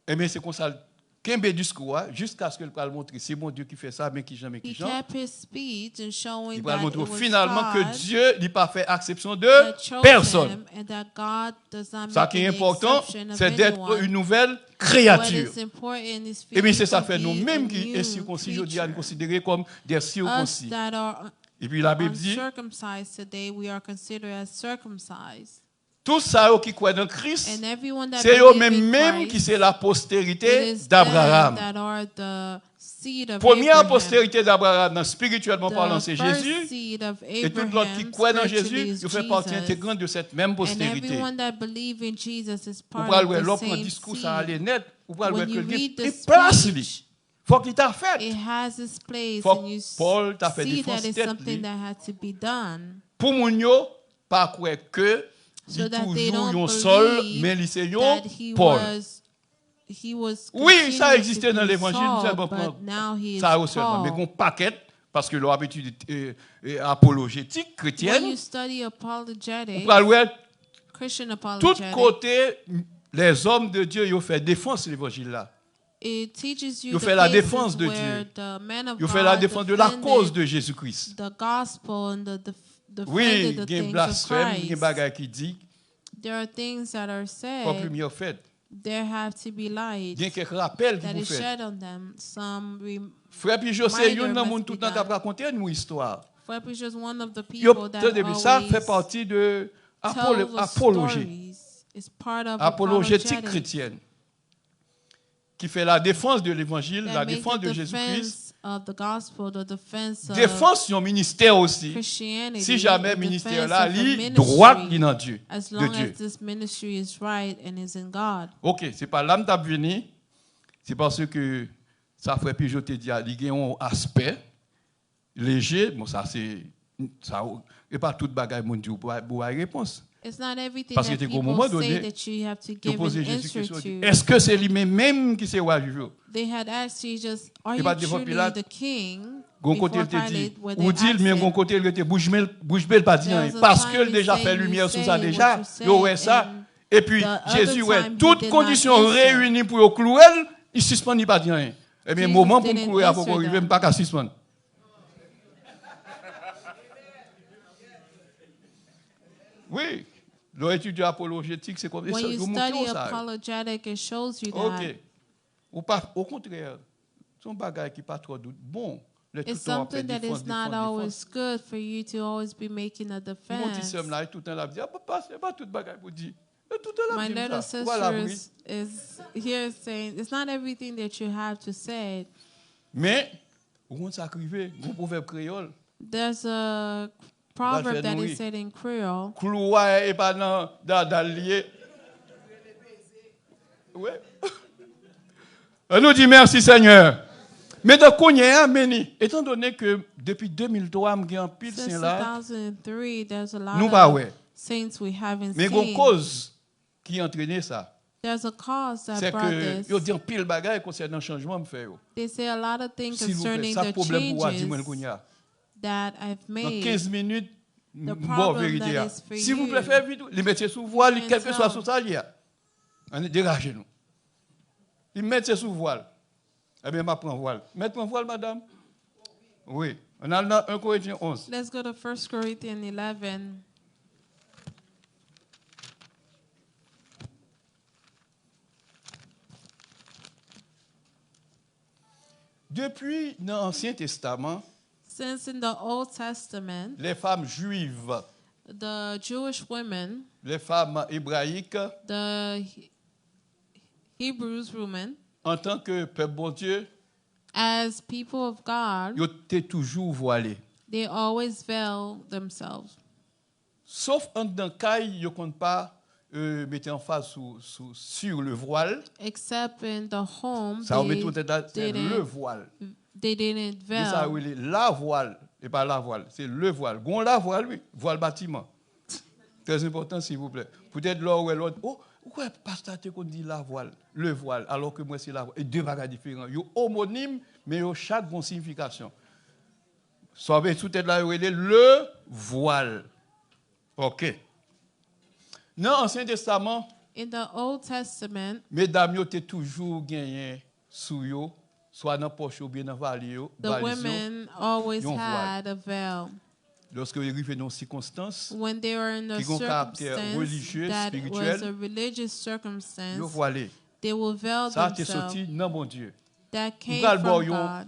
Et bien c'est comme ça qu'un discours jusqu'à ce que le parle montre c'est bon Dieu qui fait ça, mais qui jamais qui He jamais. kept his speech and Il showing va that it montrer was finalement que God Dieu n'a pas fait exception de that chose personne. him and that God does not Ça make qui est any important, exception of c'est d'être anyone. une nouvelle What créature. is important is Et bien for c'est you ça to fait be nous-mêmes a qui new est circoncis aujourd'hui à nous creature. considérer comme des Us circoncis. that are Et puis la Bible dit, uncircumcised today, we are considered as circumcised. tous ça qui croient dans Christ, And everyone that c'est eux believes in même qui Christ, c'est la it postérité is them d'Abraham. that are the seed of Première Abraham. postérité d'Abraham, spirituellement parlant, The c'est first Jésus. seed of Et tout l'autre qui Abraham, croit dans spiritually, Jésus, is il fait partie Jesus. intégrante de cette même And postérité. everyone that believes in Jesus is Vous part pouvez of voir, the l'autre same discours, ça allait seed. net. Vous pouvez voir When que you le read the place, speech, lui. Faut qu'il t'a fait. it has its place, Faut and you Paul t'a fait see défense that it's tête, something lui. that had to be done, Pour mon yo, pas croire que so il that they toujours don't yon sol, believe mais il c'est that yon he Paul. was Oui, ça continuing existait to dans be l'évangile, Saul, seulement but now he is ça au seulement. Mais Paul. qu'on paquet, parce que leur habitude apologétique When chrétienne, you study vous apologetics, pouvez voir, Christian tout apologetics, côté, les hommes de Dieu, ils ont fait défense de l'évangile là. it teaches you Il the fait la places défense de where Dieu. the men of Ils ont fait la God défense de la defended cause de Jésus-Christ. the gospel and defended Oui, the il y a un things of blasphème, il y a un Christ. bagage qui dit, There are things that are pas said, plus mieux fait. there have to be light Il y a quelques rappels qui that vous is faites. shed on them. Frère Pigeot, c'est Minor une dans must monde be tout le temps qui a done. raconté une histoire. Frère is just one of the Yo, people that attendez, ça always fait partie de tell the apologie, stories. It's part of apologétique apologetics chrétienne, qui fait la défense de l'évangile, that la make défense the de Jésus-Christ, defense of the gospel, the defense of défense son ministère aussi. Christianity, Si jamais the ministère defense là, of a lit ministry, droit dans Dieu, as de long as Dieu. this ministry is right and is in God. Ok, c'est pas l'âme t'a venu, c'est parce que ça fait Pigeot te dit, il y a un aspect léger, bon ça c'est ça et pas toute bagaille mon Dieu pour avoir réponse. It's not everything Parce que that t'es qu'au moment people say donné, that you have to tu give poses an Jésus answer question, to. est-ce que c'est lui-même qui c'est roi juif? They had asked Jesus, "Are Et you pas devant truly Pilate. the king?" Gon Before côté il te dit, Pilate, where they ou dit asked mais him, gon côté il te bouge belle pas dit There rien was a parce time que he déjà say fait you lumière sur say ça what déjà, you say, yo ouais ça and et puis the other Jésus ouais time he toutes did conditions not answer. réunies pour le clouer, il suspend pas dit rien. Et bien Jesus moment pour didn't clouer à faut answer arriver them. même pas qu'à suspendre. Oui, l'étude apologétique c'est comme When ça, you vous study montrez ça. apologetic, it shows you that OK. Ou pas au contraire, son bagage qui pas trop bon. Le it's tout le temps après something that défense, is not always good for you to always be making a Mon petit defense. somme là, tout le temps là, dit, ah, papa, c'est pas tout bagage pour dire. Et tout est là, My dit little ça. Voilà, sister is here saying it's not everything that you have to say. Mais, on s'acrive, un proverbe créole. There's a faire proverb that nourrir. is said in Creole. Clouet et pas dans le lié. Oui. On nous dit merci Seigneur. Mais dans Kounia, étant donné que depuis 2003, je suis en pile Since saint là, 2003, there's a lot nous pas of ouais. saints we haven't Mais il y a une seen. cause qui a entraîné ça. There's a cause that C'est brought que this. yo dit en pile bagaille concernant le changement me fait yo. They say a lot of things S'il vous plaît, concerning ça the problème pour dire moi changes Kounia. that I've Dans made. 15 minutes The bon problem vérité. that is for S'il vous you, plaît, faites vite. Les métiers sous voile, you quel que can soit tell. sous ça, on est dérangé nous. Ils mettent sous voile. Eh bien, je prends voile. Mettez-moi voile, madame. Oui. On a dans 1 Corinthiens 11. Let's go to 1 Corinthians 11. Depuis l'Ancien Testament, Since in the Old Testament, les femmes juives, the Jewish women, les femmes hébraïques, the Hebrews women, en tant que peuple bon Dieu, as people of God, ils étaient toujours voilés. they always veil themselves. Sauf en dans cas, ils ne comptent pas mettre en face sur le voile. Except in the home, Ça, on met tout là, c'est didn't- le voile. they didn't Et ça, veil. oui, la voile, et pas la voile, c'est le voile. Gon la voile, oui, voile bâtiment. Très important, s'il vous plaît. Peut-être là où l'autre, oh, pourquoi pasteur qu'on dit la voile, le voile, alors que moi c'est la voile. Et deux bagages différents. Ils sont homonymes, mais ils ont chaque bonne signification. Soit bien tout est là, il est le voile. OK. Dans l'Ancien Testament, In the Old Testament, mesdames, ils ont toujours gagné sous eux, soit dans la poche ou bien dans la vallée. the women always yon had a veil. Lorsque ils arrivent dans circonstances, When they were in a qui ont un caractère circumstance religieux, that spirituel, was a religious ils circumstance, voilés. they will veil Ça, c'est themselves. sorti dans mon Dieu. That came Nous allons from voir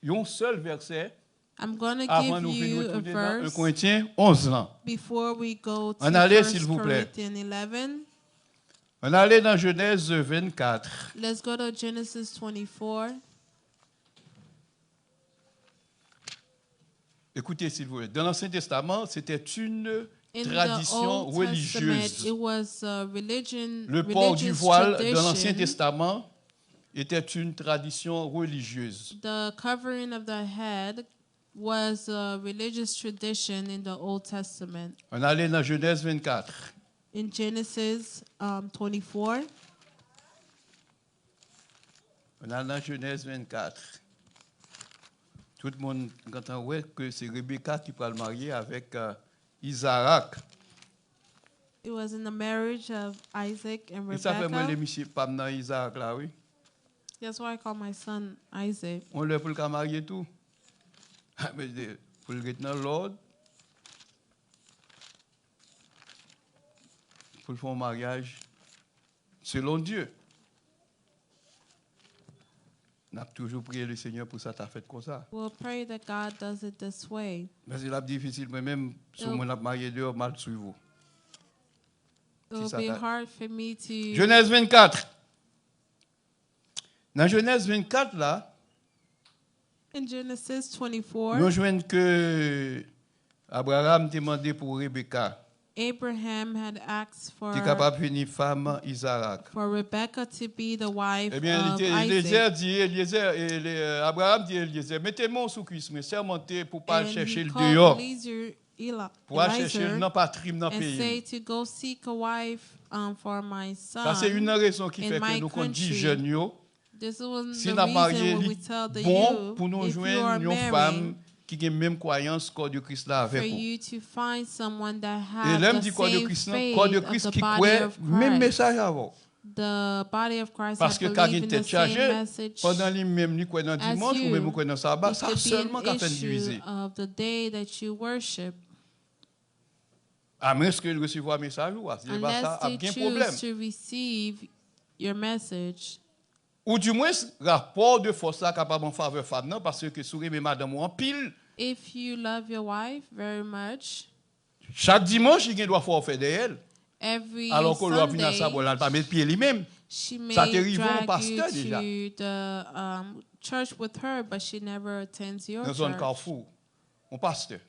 God. un seul verset I'm going to avant give nous you venir a retourner dans 1 verse Corinthiens 11 ans. before we go to En allez, 1 s'il vous plaît. Corinthians 11. On allait dans Genèse 24. Let's go to Genesis 24. Écoutez, s'il vous plaît. Dans l'Ancien Testament, c'était une In tradition the Old Testament, religieuse. it was a religion, Le port du religious voile dans l'Ancien tradition. Testament était une tradition religieuse. The covering of the head was a religious tradition in the Old Testament. On allait dans Genèse 24. In Genesis 24, On a dans Genèse 24. Tout le monde entend ouais, que c'est Rebecca qui va le marier avec Isaac. it was in the marriage of Isaac and Et ça fait moi les Rebekah. messieurs pas dans Isaac là, oui. That's why I call my son Isaac. On leur pour le marier tout. Mais pour le dans l'ordre. Pour le faire un mariage selon Dieu. On a toujours prié le Seigneur pour ça, tu as fait comme ça. We'll pray that God does it this way. Mais c'est difficile, moi-même, si Oh. on a marié dehors, mal suivre. It will ça be t'a- hard for me to. Genèse 24. Dans Genèse 24, là, In Genesis nous 24, joignons que Abraham demandé pour Rebecca. Abraham had asked Tu es capable de venir femme Isaac. for Rebekah to be the wife Eh bien, of Eliezer Isaac. dit, Abraham dit Eliezer, mettez-moi sous cuisse, mais sermentez pour pas And chercher he le called dehors, pour aller chercher Eliezer dans patrie, dans le and say pays. to go seek a wife for my son. Ça, c'est une raison qui in fait my que nous, quand on dit country. jeunes, yo, This was si the nous avons marié, reason when we tell the bon pour nous youth, if you are joindre une femme married, qui a la même croyance corps de Christ là for avec vous. you to find someone that Et has l'homme the dit corps de same Christ, faith corps de of Christ the qui body croit of même Christ. message avant. The body of Christ Parce that que quand believe il in était the same chargé, message. pendant lui-même, lui croit dans as dimanche ou you, même croit dans sabbat, it ça could be seulement an qu'a fait issue diviser. of the day that you worship, À moins qu'il reçoive un message, c'est pas ça, unless a they bien problème. choose to receive your message. Ou du moins, rapport de force là capable en faveur femme, non, parce que souris mes madame ou en pile, If you love your wife very much, chaque dimanche, il doit faire offert d'elle. every Alors que l'on vient à ça, Sunday, elle n'a pas mis pied lui-même. she Ça may t'arrive au drag pasteur you déjà. to the church with her, but she never attends your Dans zone church. Carrefour, mon pasteur.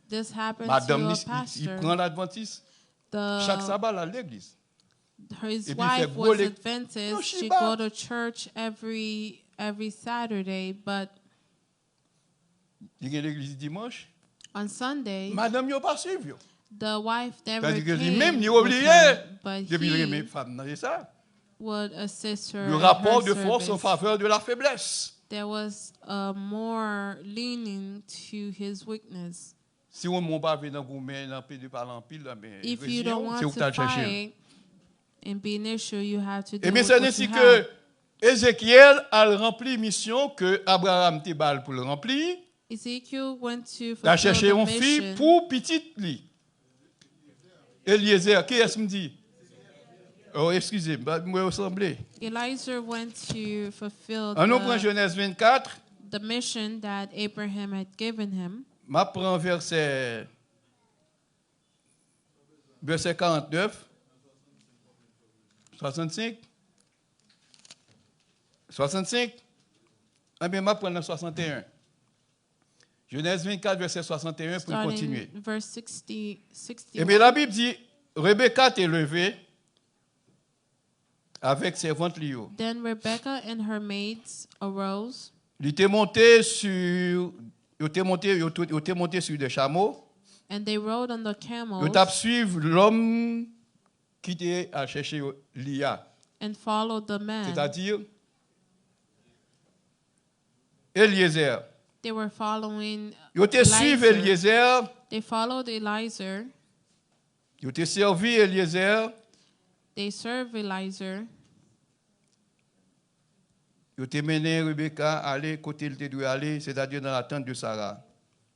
This happened Madame, to a il pastor. prend l'adventiste chaque The, sabbat à l'église. his Et puis il wife fait gros was les- Adventist. Non, She Shiba. go to church every Saturday, but Il y a l'église dimanche. on Sunday, Madame, il n'a pas suivi. the wife never C'est-à-dire que came lui-même, il a with oublié. her, but Depuis qu'il he est femme, c'est ça. would assist her Le in rapport her de force en service. faveur de la faiblesse. There was more leaning to his weakness. Si on ne pas dans gourmet, dans pays de parler en pile, mais If you don't want c'est où tu to as cherché. fight and be an issue, you have to do Et bien, with c'est what ainsi you que have. Ézéchiel a rempli mission que Abraham te balle pour le remplir. Ezekiel went to Il a fulfill cherché the une fille mission. pour petite lui. Eliezer, qui est-ce que me dit? Oh, excusez, moi ressemblé. Eliezer went to fulfill On nous prend Genèse 24, the mission that Abraham had given him. je prends verset 49, 65. 65? Eh bien, je prends 61. Genèse 24, verset 61 pour continuer. Starting verse 60, 61. Eh bien, la Bible dit, Rebecca t'est levée avec ses ventes liées. Then Rebekah and her maids arose, Il était monté sur, il était monté sur des chameaux. and they rode on the Il camels t'a suivre l'homme qui était à chercher Lia, and followed the man. c'est-à-dire Eliezer. They were following Il te suivi Eliezer, They followed Eliezer. il te servi Eliezer, They served Eliezer. il te mené Rebecca à aller côté il te doit aller, c'est-à-dire dans la tente de Sarah.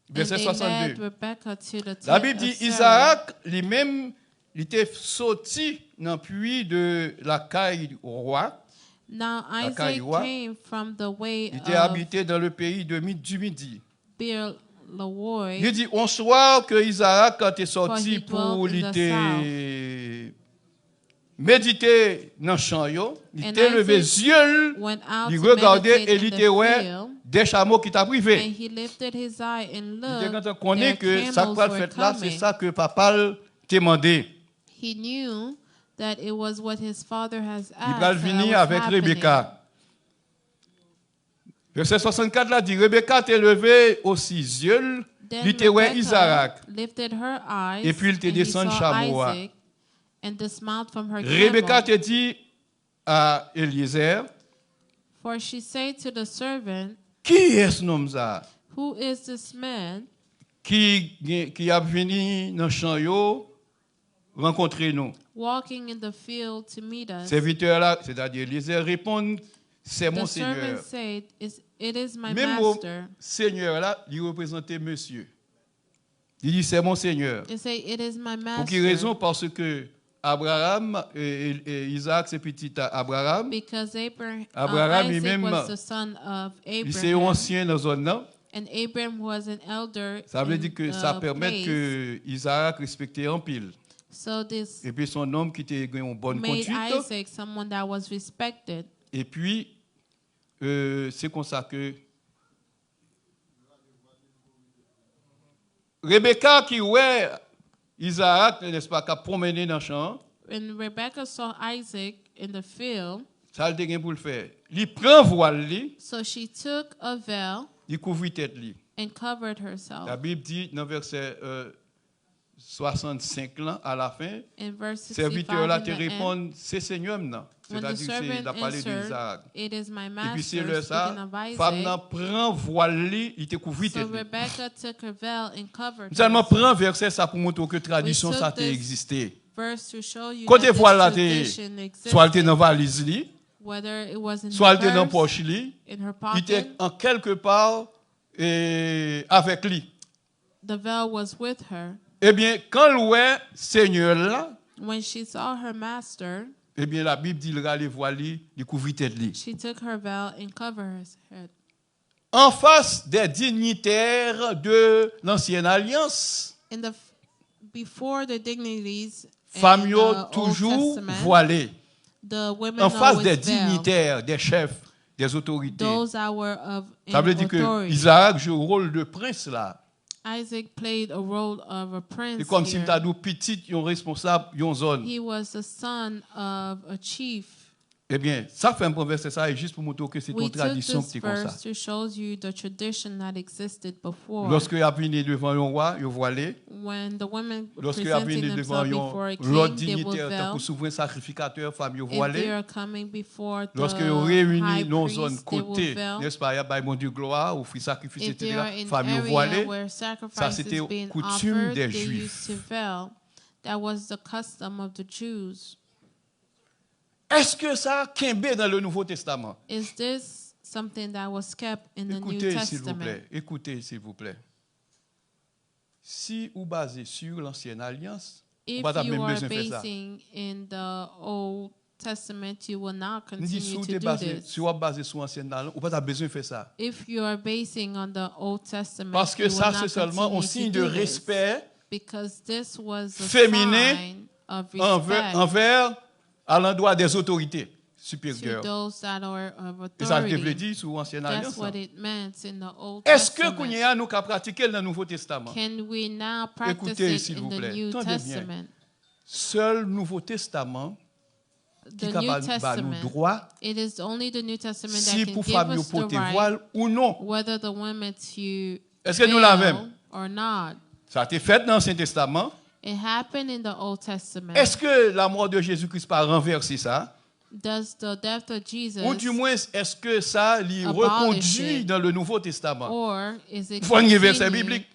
And Verset they led 62. Rebekah to the La tent Bible dit of Sarah. Isaac lui-même, il était sorti dans le puits de la caille du roi. Now Isaac Cailloua. came from the way Il était of habité dans le pays du Midi. Beer Lawoy. Il dit, un soir que Isaac est sorti For he pour dwelt in the méditer dans le champ, il And était levé les Isaac yeux, went out il to regardait meditate et in il the était ouais field, des chameaux qui t'a and privé. he lifted his eye and Il était quand on looked. connaît Their que ça camels qu'on were fait là, c'est coming. ça que papa t'a demandé. He knew that it was what his father has Il va asked that venir was avec happening. Rebecca. Verset 64 là dit, Rebecca t'est levé aux 6 yeux, Then il était ouais Rebekah Isaac. lifted her eyes, Et puis il te and he descend saw chameau. Isaac, and dismount from her Rebecca camel. te dit à Eliezer, For she said to the servant, qui est ce nom ça? "Who is this man Qui a venu dans le champ yo, rencontrer nous. walking in the field to meet us?" Serviteur là, c'est-à-dire Eliezer répond, c'est mon The servant Seigneur. said, "It is my Même au master." Seigneur là, il représentait monsieur. Il dit c'est mon Seigneur. They say, "It is my Pour quelle master." raison? Parce que Abraham et Isaac c'est petit Abraham. Because Abraham Isaac lui-même, was the son of Il c'est Abraham, ancien dans zone là. and Abraham was an elder. Ça veut in dire que the ça permet place. que Isaac respectait en pile. So this Et puis son homme qui était une bonne made conduite. Isaac someone that was respected. Et puis, c'est comme ça que Rebecca qui ouais Isaac, n'est-ce pas, qui a promené dans le champ, When Rebekah saw Isaac in the field, ça le dégaine pour le faire. Il prend voile, so she took a veil il couvre tête. and covered herself. La Bible dit dans verset 65 là, à la fin, In verse 65 serviteur là in te the end, répond, c'est Seigneur non. when the C'est-à-dire qu'il a servant parlé answered, d'Isaac. "It is my Et puis c'est master," le speaking ça, of femme Isaac. nan prend voile, il te couvre So tête. Rebekah took her veil and covered Nous allons herself. prendre verset ça pour montrer que tradition took ça a this existé. Verse to show you Côté that this voile là, tradition existed, soit il était dans valise li, whether it was in soit il her était dans purse, poche li, in her il était pocket, en quelque part avec lui. the veil was with her. Eh bien, quand le ouais Seigneur là, When she saw her master, eh bien la Bible dit il râle voile li, il couvrit tête li. she took her veil and covered her head. En face des dignitaires de l'ancienne alliance, Before the dignitaries femmes in yo the Old toujours Testament, voilées the women en face always des veiled. dignitaires, des chefs, des autorités. Those that were of Ça veut dire que authority. Isaac joue le rôle de prince là. Isaac played a role of a C'est prince comme si here. tu as deux petites, yon responsable, yon zone. He was the son of a chief. Eh bien, ça fait un bon verset ça, et juste pour montrer que c'est We une took tradition this qui est comme ça. verse to show you the tradition that existed before. Lorsque il a venu devant un roi, il voilé. When the women Lorsque il a presenting venu devant themselves before a l'autre king, they would dignitaire, tant veil. que souverain sacrificateur, femme, il If they voilé. are coming before the Lorsque ils réunissent high nos priest, zones they will côté, veil. n'est-ce pas, il y a mon Dieu gloire, offrir sacrifice, If they etc. are in Femme, il area voilé. where Ça, sacrifice c'était is being coutume offered, des they Juifs. used to veil. That was the custom of the Jews. Est-ce que ça kembe dans le Nouveau Testament? Is this something that was kept in the New Écoutez, s'il vous Testament? plaît. Écoutez, s'il vous plaît. Si vous basez sur l'ancienne alliance, If vous n'avez you même are besoin de faire ça. basing in the Old Testament, you will not Nous disons, si continue vous to êtes do basé, this. si vous êtes basé sur l'ancienne alliance, vous n'avez pas besoin de faire ça. If you are basing on the Old Testament, Parce que you will ça, not c'est seulement un continue signe to de do this. respect Because this was a féminin sign of envers, respect à l'endroit des autorités to supérieures. those that are of Et ça, je devais authority. dire sur l'ancienne That's alliance. what it meant in the Old Est-ce que Testament. Kounia nous avons pratiqué dans le Nouveau Testament? Can we now practice Écoutez, it s'il in vous the plaît. New Tendez bien. Testament? Seul Nouveau Testament The qui New a nous Testament, droit it is only the New Testament si that pour can femme give yo us the porter right voile ou non. whether the women to Est-ce que nous veil l'avons? or not. Ça a été fait dans l'Ancien Testament. It happened in the Old Testament. Est-ce que la mort de Jésus-Christ a renversé ça? Does the death of Jesus Ou du moins, est-ce que ça lui Abolish reconduit it. dans le Nouveau Testament? or is it Faut un verset continued biblique.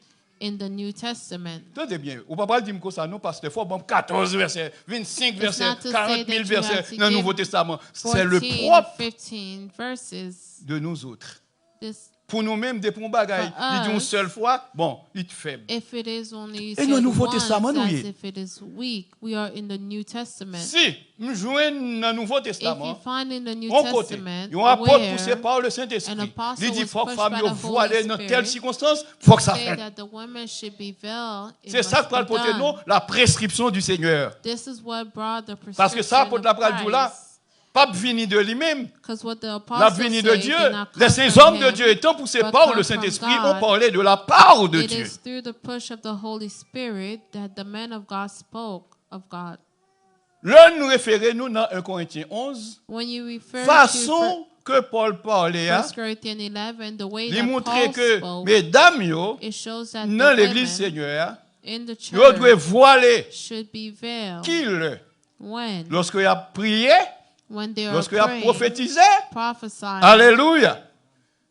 in the New Testament? Attendez bien, on ne peut pas dire comme ça, non, parce que des fois, bon, 14 versets, 25 versets, not to say 40 000 that you versets have to dans le give Nouveau Testament. 14, C'est le propre 15 verses. de nous autres. This, Pour nous-mêmes, des bons bagailles, For il dit une us, seule fois, bon, il est faible. if it is only Et said dans le Nouveau once, Testament, nous as y est. if it is weak, we are in the New Testament. Si nous jouons dans le Nouveau If you Testament, find in the New on côté, Testament il y a un apôtre where poussé par le an Saint-Esprit. apostle Il dit, was faut que pushed femme by yo the Holy voilée dans Spirit, telle circonstance, faut que ça say fasse. that the women should be veiled, it C'est ça must que parle be pour done. nous, la prescription du Seigneur. This is what brought the Parce que ça, prescription pour of la parole là, Christ. pas venir de lui-même. Because what the La apostles venue say de Dieu, did not come ces from hommes de him, Dieu étant poussés but par come le from Saint-Esprit, God. ont parlé de la part de It Dieu. is through the push of the Holy Spirit that the men of God spoke of God. Là, nous référons dans 1 Corinthiens 11, When you refer façon que Paul parlait, to 1 Corinthians 11, the way il that montrait Paul que, spoke, mesdames, yo, it shows that dans the l'église women Seigneur, in the ils doivent church voiler should be veiled. qu'il, When? lorsqu'il a prié, When they are lorsqu'il a praying, prophétisé. prophesying. Alléluia.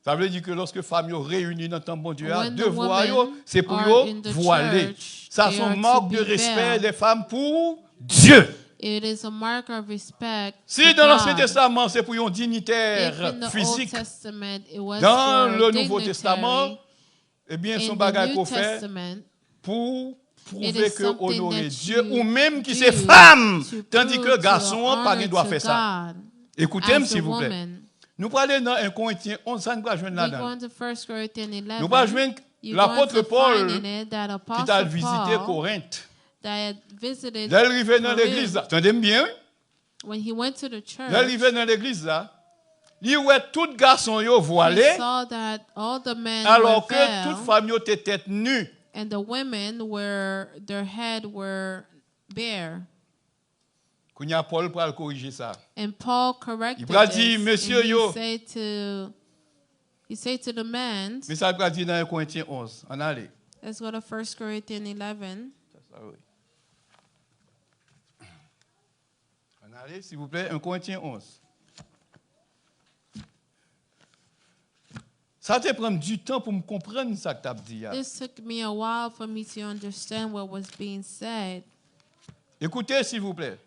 Ça veut dire que lorsque femmes yo réunies dans le temps bon Dieu, When deux the voix, women c'est pour are yo in the voiler. church, Ça, they c'est un are to marque de be respect veiled. des femmes pour Dieu. It is a mark of respect Si to dans l'Ancien God. Testament, c'est pour un If in dignitaire the Old physique, Testament it was dans for le a Nouveau dignitary, Testament, eh bien, son in bagage the qu'on New fait Testament, pour it prouver is que something honorer that Dieu, you ou même qui do c'est femme, to tandis prove que to garçon, pas honor doit to faire ça. God Écoutez-moi, as s'il a vous plaît. woman. Nous parlons dans 1 Corinthiens 11, ça nous va joindre We là-dedans. go into 1 Corinthians 11. Nous va joindre You're l'apôtre going to Paul find in it that qui Apostle t'a visité Paul Corinthe. that visited Là, il arrivait dans Corinth, l'église là. Attendez bien. when he went to the Là, il church, arrivait dans l'église là. Il voit tout garçon yo he voilé, saw that all the men alors were que veiled, toute femme yo était tête nue. and the women were their head were bare. Quand y a Paul pour corriger ça. And Paul corrected Il va this, dire, and Monsieur yo. he said to the men, Mais ça va dire dans 1 Corinthiens 11. On allait. let's go to 1 Corinthians 11. Ça, oui. On allait, s'il vous plaît, 1 Corinthiens 11. Ça te prend du temps pour me comprendre ça que tu as dit. This took me a while for me to understand what was being said. Écoutez, s'il vous plaît.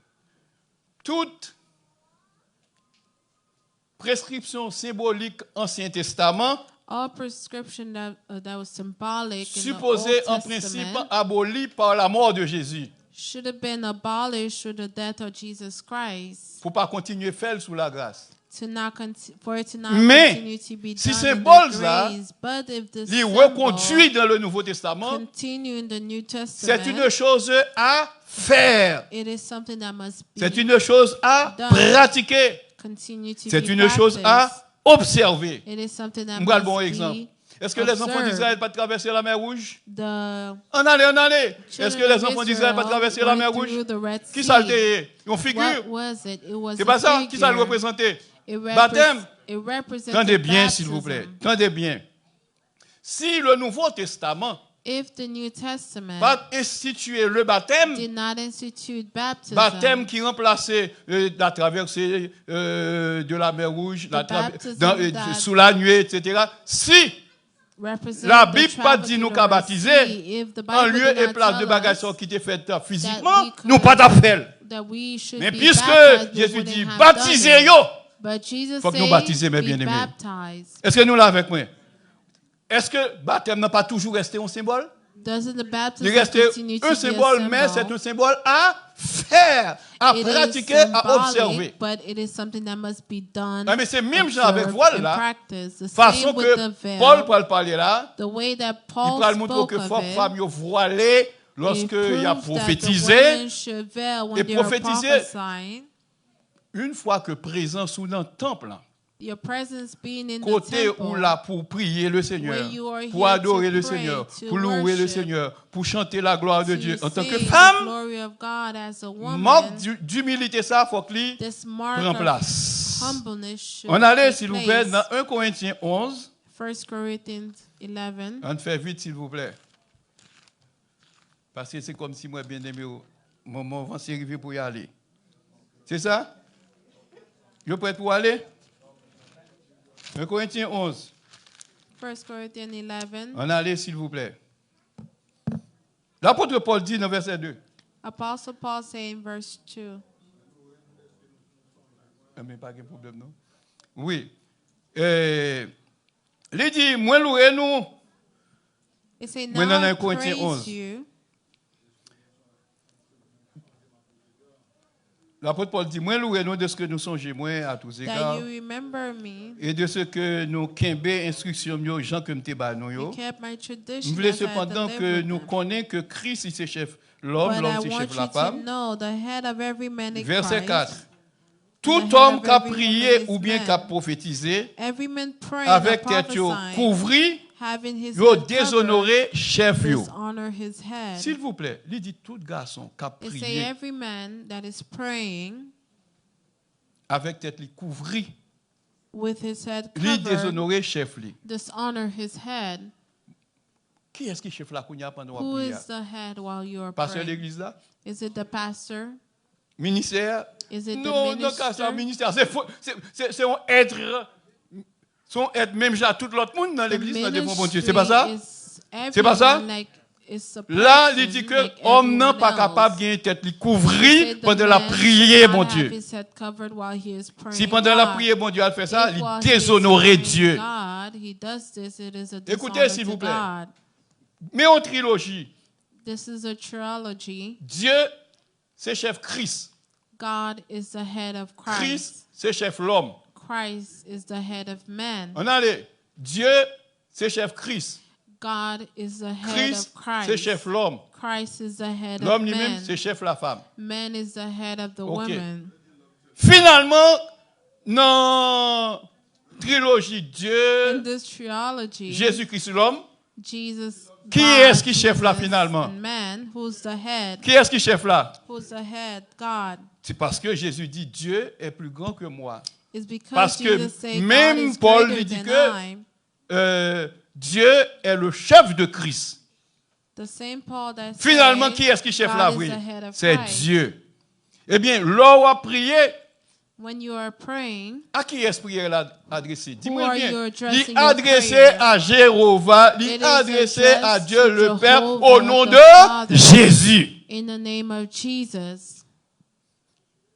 Toute prescription symbolique Ancien Testament All prescription that was symbolic in the supposée Old en principe Testament abolie par la mort de Jésus. should have been abolished through the death of Jesus Christ Pour pas continuer à faire sous la grâce. for it to not Mais, continue to be si done symbole in the ça, grace, but if the il symbol reconduit dans le Nouveau Testament, continue in the New c'est Testament, une chose à faire. it is something that must be C'est une chose à done. pratiquer. continue to C'est be une chose à practiced. observer. It is something that On va le must bon be exemple. Est-ce que les enfants observed. d'Israël pas traverser la mer Rouge? The En allez, en allez. Est-ce que children les of enfants d'Israël pas Israel traverser la mer went Rouge? through the Red Qui Sea. ça le était? Une figure? What was it? It was C'est a pas ça? Qui ça le figure. représentait? It Baptême. It represented Tendez bien, baptism. s'il vous plaît. Tendez bien. Si le Nouveau Testament If the New Testament va instituer le baptême, did not institute baptism, baptême qui remplaçait la traversée de la mer Rouge, baptism sous la nuée, etc. Si represented la the Bible travel pas to dit nous the qu'à Red baptiser, Sea, if the en Bible lieu did et not place de tell bagages us qui étaient faites we physiquement, could- nous pas d'appel. that we should Mais be puisque baptized, we Jésus wouldn't dit have baptisez done it. yo, But Jesus faut que nous said, baptiser, mes be bien-aimés. baptized. Est-ce que nous l'avons avec moi? Est-ce que baptême n'a pas toujours resté un symbole? Doesn't the baptism Il reste continue to un be symbole, a mais c'est symbol? un symbole à faire, à It is pratiquer, à symbolic, observer. but it is something that must be done, Ah, mais c'est même genre avec observed, voile and là, practiced. The façon same with que the veil, Paul peut le parler là, the way that il Paul peut le montrer spoke que of faut it, femmes voilées it lorsqu'il a proves that the prophétisé. women should veil when Et they are prophétiser- prophesying. Une fois que présent sous le temple, là, Your presence being in the côté temple, où là pour prier le Seigneur, where you are pour here adorer to le pray, Seigneur, to pour louer le worship, Seigneur, pour chanter la gloire de to Dieu en tant que sing the femme, glory of God as a woman, manque d'humilité ça faut qu'il this mark prend of place. humbleness should On allait take s'il vous plaît place. dans 1 Corinthiens 11. 1 Corinthians 11. On fait vite, s'il vous plaît. Parce que c'est comme si moi, bien aimé, mon moment s'est arrivé pour y aller. C'est ça? Vous prêt pour aller? 1 Corinthiens 11. 1 Corinthians 11. On allait, s'il vous plaît. L'apôtre Paul dit dans verset 2. Apostle Paul saying verse 2. Mais pas de problème, non? Oui. Il dit, moi, louez-nous. It say, Moi, now dans I 1 Corinthiens 11. praise you. L'apôtre Paul dit, moi, louez-nous de ce que nous songeons, moi, à tous That égards. you remember me. Et de ce que nous kembe instruction yo gens que m'te ba nous yo. You kept my Je tradition voulais as I cependant que delivered nous them. connaissons que Christ c'est chef l'homme, But I l'homme c'est want chef you la to femme. know the head of every man is Verset Christ. 4. The Tout head homme of qui a every prié woman is ou bien man. qui a prophétisé Every man praying avec or tête yo prophesying, couvri, having his yo head covered, déshonoré chef yo. dishonor his head. S'il vous plaît, il dit tout garçon qui a It say prié every man that is praying avec tête li couvri, with his head li covered, déshonoré chef li. dishonor his head. Qui est-ce qui chef la kounya pendant la Who prière? is the head while you are Pasteur praying? d'église là? Is it the pastor? Ministère? Is it Non, the non, car ça, minister? ministère, c'est un être, son être même déjà tout l'autre monde dans The l'église, dans le bon ministry Dieu. C'est pas ça? is C'est pas ça? everyone, like, it's a Là, person, il dit que like l'homme n'a everyone pas else. capable de gagner tête, il Say couvrir the pendant la man prière, should mon not Dieu. have his head covered while he is praying Si pendant la God. prière, mon Dieu, elle fait ça, If il while he is déshonorerait praying Dieu. God, he does this, it is a Écoutez, dishonor s'il to vous plaît. God. Mais en trilogie, This is a trilogy. Dieu, c'est chef Christ. God is the head of Christ, Christ. c'est chef l'homme. Christ is the head of man. On allait. Dieu, c'est chef Christ. God is the head Christ, of Christ. c'est chef l'homme. Christ is the head of L'homme lui-même, man. c'est chef la femme. Man is the head of the Ok. woman. Finalement, dans trilogie In Dieu, this trilogy, Jésus-Christ l'homme, Jesus, Qui God, est-ce qui chef là, Jesus, finalement? and man, who's the head? qui est-ce qui chef là? Who's the head? God. C'est parce que Jésus dit Dieu est plus grand que moi. It's because Parce que Jesus said même God is Paul greater lui dit than que I. Dieu est le chef de Christ. The same Paul that Finalement, said qui est-ce qui chef God là? is Oui, the head of c'est Christ. Dieu. Eh bien, l'on a prié. When you are praying, À qui est-ce prière là adressée? Who Dis-moi are bien. you addressing Il your adressé prayer? à Jéhovah, il It is adressé à addressed Dieu to le Père Jehovah, au nom the de Father. Jésus. in the name of Jesus.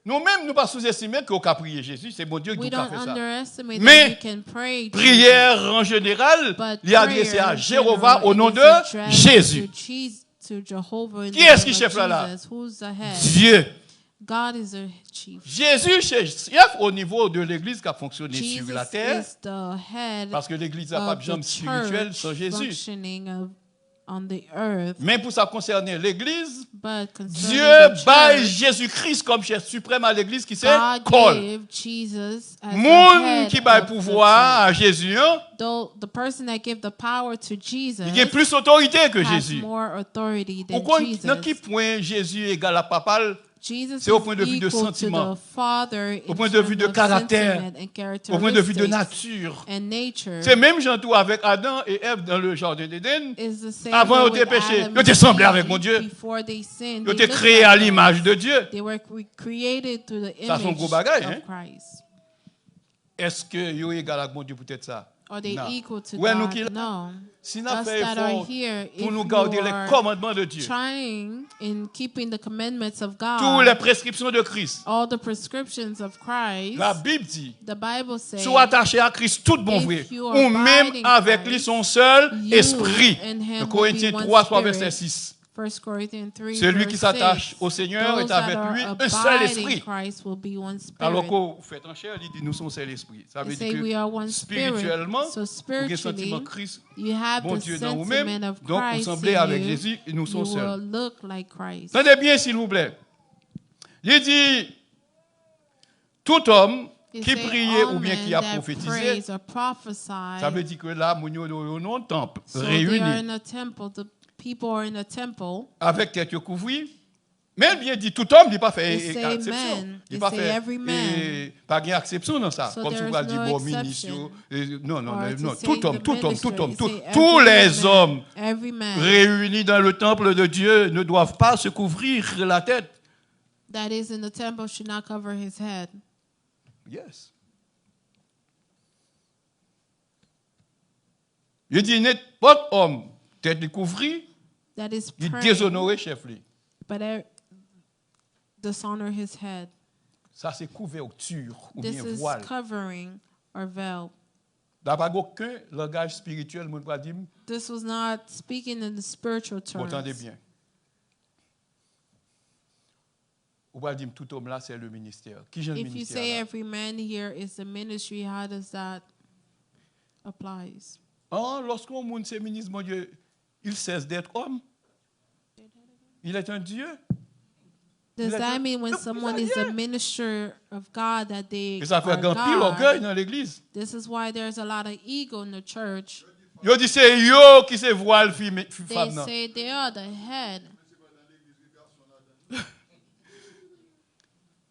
Nous-mêmes, nous ne pas sous-estimer qu'on a prié Jésus, c'est bon Dieu qui We nous a don't fait ça. underestimate Mais that you can pray. to Prière en général, But il est adressé prayer à in Jéhovah general, au it nom is de addressed Jésus. To Jehovah in Qui the est-ce name qui of chef là? Jesus. Who's the head? Dieu. God is a chief. Jésus, chef au niveau de l'église qui a fonctionné sur la Jesus terre, is the head parce que l'église n'a pas of de the jambe spirituelle sans church Jésus. functioning on the earth. Mais pour ça concerner l'église, But concerning Dieu the baille church, Jésus-Christ comme chef suprême à l'église qui c'est God Paul. gave Jesus as the Monde head qui baille of the pouvoir à church. Jésus, hein, Though the person that gave the power to Jesus il a plus d'autorité que has Jésus. more authority than Pourquoi, Jesus. dans quel point Jésus est égal à Papa? Jesus C'est au is point de vue de equal sentiment, to the Father au in point de vue terms de of caractère, sentiment and au point de vue de characteristics nature. and nature. C'est même Jean tout avec Adam et Ève dans le jardin d'Éden. Is the same Avant way ils étaient with péchés, Adam ils étaient and semblés Eve. avec mon Dieu. Before they sinned, Ils they étaient looked créés à like l'image us. de Dieu. They were created through the Ça, c'est un image gros bagage, hein? of Christ. Est-ce que ils est égal à mon Dieu peut-être ça? Are they Non. equal to Ouais, nous qui God? là, No. si nous Us fait that are effort here, pour if nous you garder les are commandements de Dieu, trying in keeping the commandments of God, toutes les prescriptions de Christ, all the prescriptions of Christ, la Bible dit, the Bible says, sois attaché à Christ tout bon if vrai, you are ou même abiding avec Christ, lui son seul you esprit. and him Le will Corinthiens be one 3, spirit. verset 6. 1 Corinthians 3, Celui verse qui s'attache 6. au Seigneur Those est that avec are lui un seul abiding esprit. Christ will be one spirit. Alors qu'on fait en chair, il dit nous sommes seul esprit. Ça They veut say dire we are que one spirit. spirituellement, So vous avez le sentiment spiritually, Christ, you have bon the Dieu dans sentiment vous-même, of donc vous Christ semblez in avec you. Jésus et nous You sommes will seuls. look like Christ. Tenez bien s'il vous plaît. Il dit, tout homme It qui say priait all ou bien men qui a that prophétisé, praise or prophesy, ça veut dire que là, nous sommes dans le temple, so they are réunis, in a temple, the people are in a temple. avec tête couverte. Mais bien dit, tout homme, il n'a pas fait It say exception. men. Il It n'a pas say fait every man. pas d'exception dans ça. So Comme si there on va is dire, no bon, exception. ministre. Non, non, Or non, to non. say Tout homme, the tout homme, tout minister, homme, it tout. say Tous every les man, hommes every man réunis dans le temple de Dieu ne doivent pas se couvrir la tête. that is in the temple should not cover his head. Yes. Il dit, n'importe homme, tête couvrie, That is il praying, déshonore chef. Lui. but dishonor his head. Ça, c'est couverture ou This bien is voile. covering or veil. D'après aucun langage spirituel, mon pas dire, This was not speaking in the spiritual vous entendez terms. bien. Ou pas dire, tout homme là, c'est le ministère. Qui j'ai le If you ministère say là? every man here is the ministry, how does that applies? Lorsqu'on monde c'est ministre, mon Dieu, il cesse d'être homme. Il est un Dieu. Does Let that them- mean when Look, someone yeah. is a minister of God that they Et ça fait are grand pile orgueil God? dans l'église. This is why there's a lot of ego in the church. Yo dit c'est yo qui se voile They femme nan. say they are the head.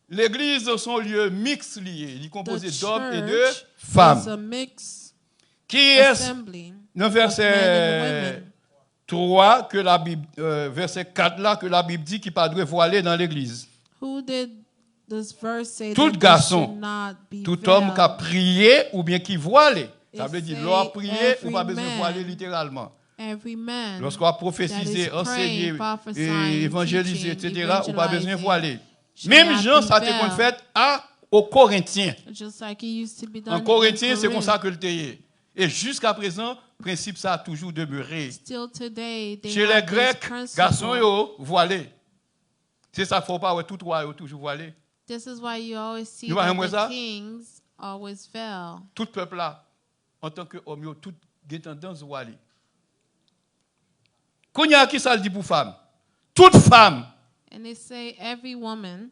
L'église sont lieu mixte lié, il est The composé d'hommes et de church is femmes. a mixed Qui est assembly dans of men and verset women. 3 que la Bible verset 4 là que la Bible dit qu'il pas doit voiler dans l'église. Who did this verse say Tout that we garçon, should not be Tout homme qui a veiled? prié ou bien qui voile. Ça It veut dire say l'on prié ou pas every besoin de man. voiler littéralement. Every man Lorsqu'on a that prophétisé, is enseigné, praying, prophesying, et évangélisé, teaching, etc., ou pas besoin de evangelizing, voiler. should Même not Jean, be ça a été veiled. fait aux Corinthiens. just like it used to be done En in Corinthiens, c'est comme Corinth. ça que le était. Et jusqu'à présent, le principe, ça a toujours demeuré. Still today, they Chez les have this Grecs, principle. garçons, yo, voilés. C'est ça, il ne faut pas, ouais, tout roi, yo, toujours voilé. This is why you always see You vois, that moi, the ça? kings always fell. Tout peuple là, en tant qu'homme, yo, tout a tendance voilé. Quand il y a qui ça le dit pour femme? Toute femme, And they say every woman.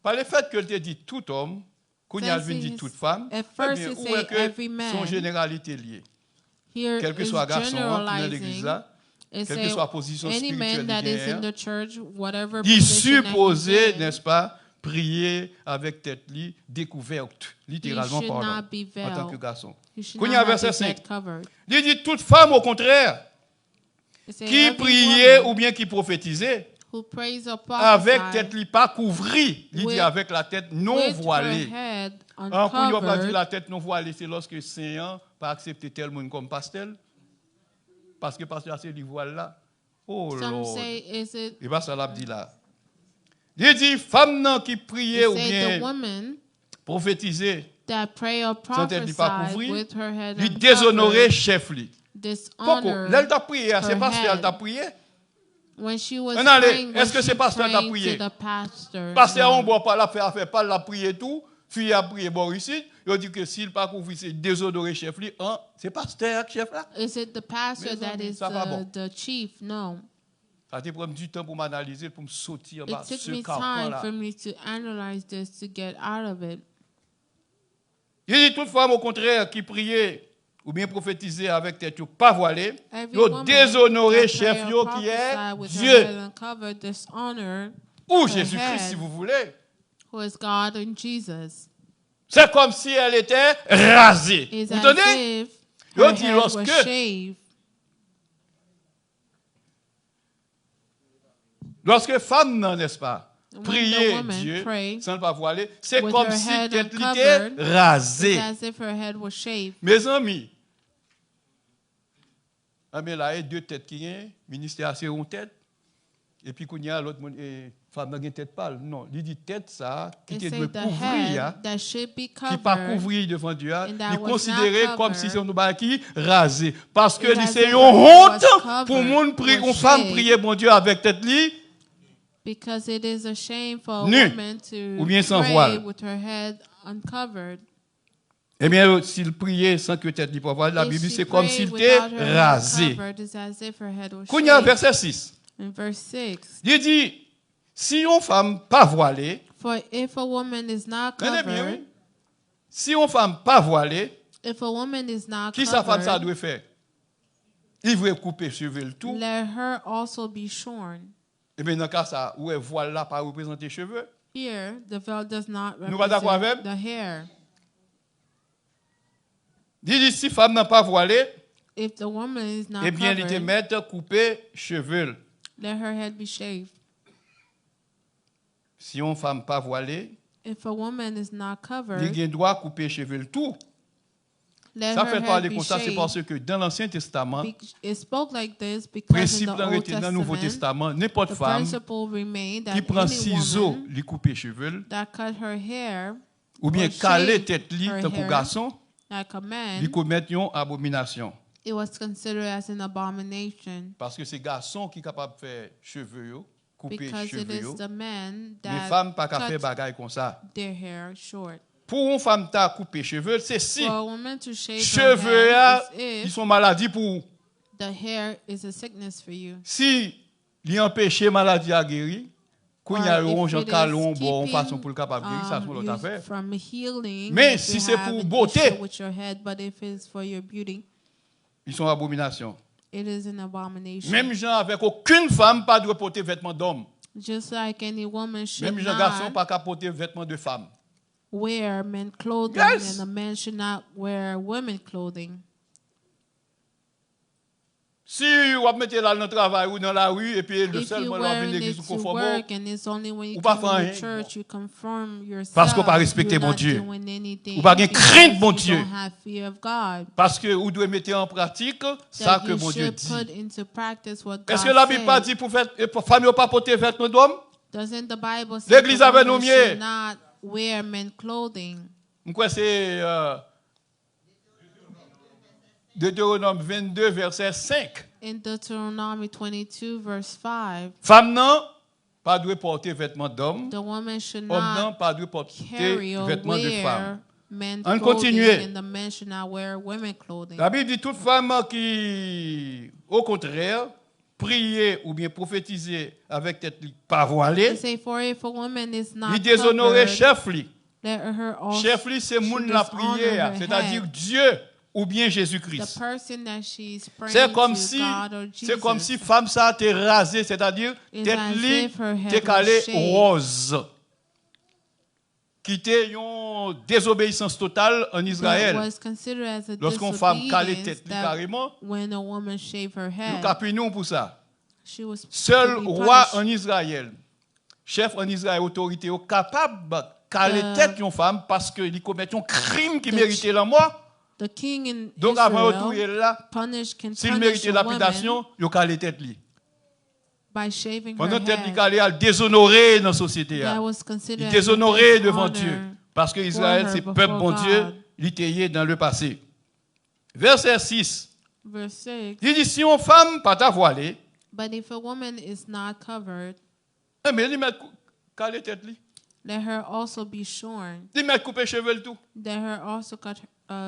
par le fait que te dit tout homme, quand il y a First dit it toute is- femme, at first eh bien, it où say est que every man. son généralité liée. Here Quel que is soit garçon dans l'église generalizing. là, It quelle que say soit la position any spirituelle man that is in qu'il the church, whatever il position that supposait, he's in, n'est-ce pas, prier avec tête découverte, he littéralement should pardon, not be en tant que veiled. garçon. He should Quand il y not a have verset his 5, head covered. il dit toute femme au contraire, It say qui every priait woman ou bien qui prophétisait, who prays or avec prophesies tête pas couvrie, il dit with- avec la tête non with voilée. her head Quand il a pas dit uncovered. la tête non voilée, c'est lorsque Saint pas accepté tel monde comme pasteur, parce que pasteur c'est du voile là. Oh Some Lord. say, is it, Et bien ça l'a dit là. Il dit femme non qui priait it ou say bien the woman prophétisait, that pray or sans tête pas prophesy couvrie, with her head lui déshonorer uncovered, chef lui. Pourquoi? dishonor Là, elle t'a prié, c'est her parce qu'elle head. t'a prié. When she was On allait, praying, est-ce que was c'est she pasteur qui a praying prié? to the pastor? Pasteur, on No. ne boit pas la faire pas la prier tout. Fille a prié bon ici. Il dit que s'il pas couvrir c'est déshonorer chef li, hein, c'est pasteur chef là. Is it the pastor Mes that amis, is ça va bon. the chief? No. Ça te prend du temps pour m'analyser, pour me sortir en It bas took ce me carcan time là. for me to analyze this to get out of it. Il dit toute femme au contraire qui priait ou bien prophétisait avec tête pas voilée, Every yo woman déshonoré that chef pray yo or qui est prophesy with her Dieu head uncovered dishonor ou her Jésus-Christ head. si vous voulez. who is God and Jesus. C'est comme si elle était rasée. It's Vous as entendez? if Yo her dit head was lorsque shaved. femme non, n'est-ce pas, When prier the woman Dieu prayed sans ne pas voiler, c'est with comme her si head tête uncovered, était rasée. It's as if her head was shaved. Mes amis, mais là, il y a deux têtes qui sont, ministère c'est une tête, et puis il y a l'autre femme qui a une tête pâle. Non, il dit tête ça, qui It te said doit the couvrir, head that should be qui pas covered, couvrir devant Dieu, and that il was considéré not comme si covered. c'est un qui rasé. Parce que It's as c'est if une her head was honte covered, pour une was femme shaved. prier bon Dieu avec tête li, because it is a shame for a Nu, woman to ou bien sans pray voile. with her head uncovered. eh bien, s'il priait sans que tête li pas voilée, la If Bible she c'est comme prayed s'il était without her head rasé. covered, it's as if her head was Quand il y a shaved. verset 6, In verse 6, il dit, si une femme pas voilée, for if a woman is not tenez bien, covered, oui. Si une femme pas voilée, if a woman is not qui sa femme ça covered, doit faire? Il veut couper cheveux le tout. let her also be shorn. Et bien dans le cas ça, où est voile là pas représenter cheveux? Here, the veil does not Nous pas d'accord represent avec? the hair. Il dit si femme n'a pas voilée, If the woman is not eh bien il te covered, mettre couper cheveux. let her head be shaved. Si une femme pas voilée, If a woman is not il covered, a le droit de couper cheveux le tout. let Ça her fait head parler be comme ça, c'est shaved. parce que dans l'Ancien Testament, It spoke like this because in principe the là Old était dans le Nouveau Testament, Testament, n'importe the femme principle remained qui that prend any ciseaux, woman lui couper cheveux, that cut her hair ou bien or caler shave tête li her tant pour hair garçon, like a lui man, commettre une abomination. it was considered as an abomination Parce que c'est garçon qui est capable de faire cheveux, yo, couper because it cheveux. is yo. the men Les that femmes pas qu'à faire cut bagaille comme ça. their hair short. Pour une femme qui a coupé cheveux, c'est si For a woman to shave her cheveux head là, is ils if sont maladies pour the hair is a sickness for you. si il empêche maladie à guérir, quand il y a Or un if Jean it is Calon bon keeping, façon pour le capable de guérir, ça c'est l'autre you affaire. from healing, Mais if si you c'est have pour an beauté, issue with your head, but if it's for your beauty, Ils sont abominations. it is an abomination. Même gens avec aucune femme pas doit porter vêtements d'homme. Just like any woman should Même gens garçons not pas qu'à porter vêtements de femme. wear men clothing, Yes. and a man should not wear women clothing. Si vous mettez là dans le travail ou dans la rue et puis le If seul you moment wear l'église it vous to conforme, work and it's only when you ou pas come to faire rien. church you conform yourself, Parce qu'on pas respecter you're mon not Dieu. doing anything Ou pas gen because crainte mon you Dieu. don't have fear of God. parce que vous devez mettre en pratique ça That que you mon Dieu should dit. put into practice what God Est-ce que la Bible pas says. dit pour faire femme ne pas porter vêtements d'homme? Doesn't the Bible say L'Église the avait woman nommé. should not wear men clothing? Quoi c'est Deutéronome 22 verset 5. In Deuteronomy 22 verse 5, Femme non pas doit porter vêtements d'homme. the woman should Homme non not pas doit porter carry or vêtements de femme. wear men On clothing, continue. and the men should not wear women clothing. La Bible dit toute femme qui, au contraire, prier ou bien prophétiser avec tête pas They voilée, say, for if a woman is il not déshonorait covered, chef li. let her also, Chef li c'est she moun la dishonor prière, her c'est-à-dire head. Dieu ou bien The Jésus-Christ. person that she's praying C'est comme to, si God or Jesus. c'est comme si femme ça t'est rasée, c'est-à-dire It's tête as li if her head t'est calée was shaved. rose. Qui était une désobéissance totale en That Israël. was considered as a Lorsqu'une femme calait disobedience tête li that carrément, when a woman shaved her nous head, capinou pour ça. she was Seul to be roi punished. en Israël, chef en Israël, autorité, est capable de caler The- tête une femme parce qu'il commet un crime qui the- méritait la mort. The king in Donc avant de Israel trouver là, can s'il punish méritait a woman lapidation, il calé tête li. by shaving Pendant her tête li head. calé, elle déshonoré dans la société. That Il was considered as a déshonoré devant dishonor Dieu. Parce que Israël, her c'est before peuple bon God. Dieu, il était dans le passé. Verset 6. Verse 6. Il dit, si une femme pas ta voilée, But if a woman is not covered, Mais il met caler tête li. let her also be shorn. Il met couper cheveux tout. Let her also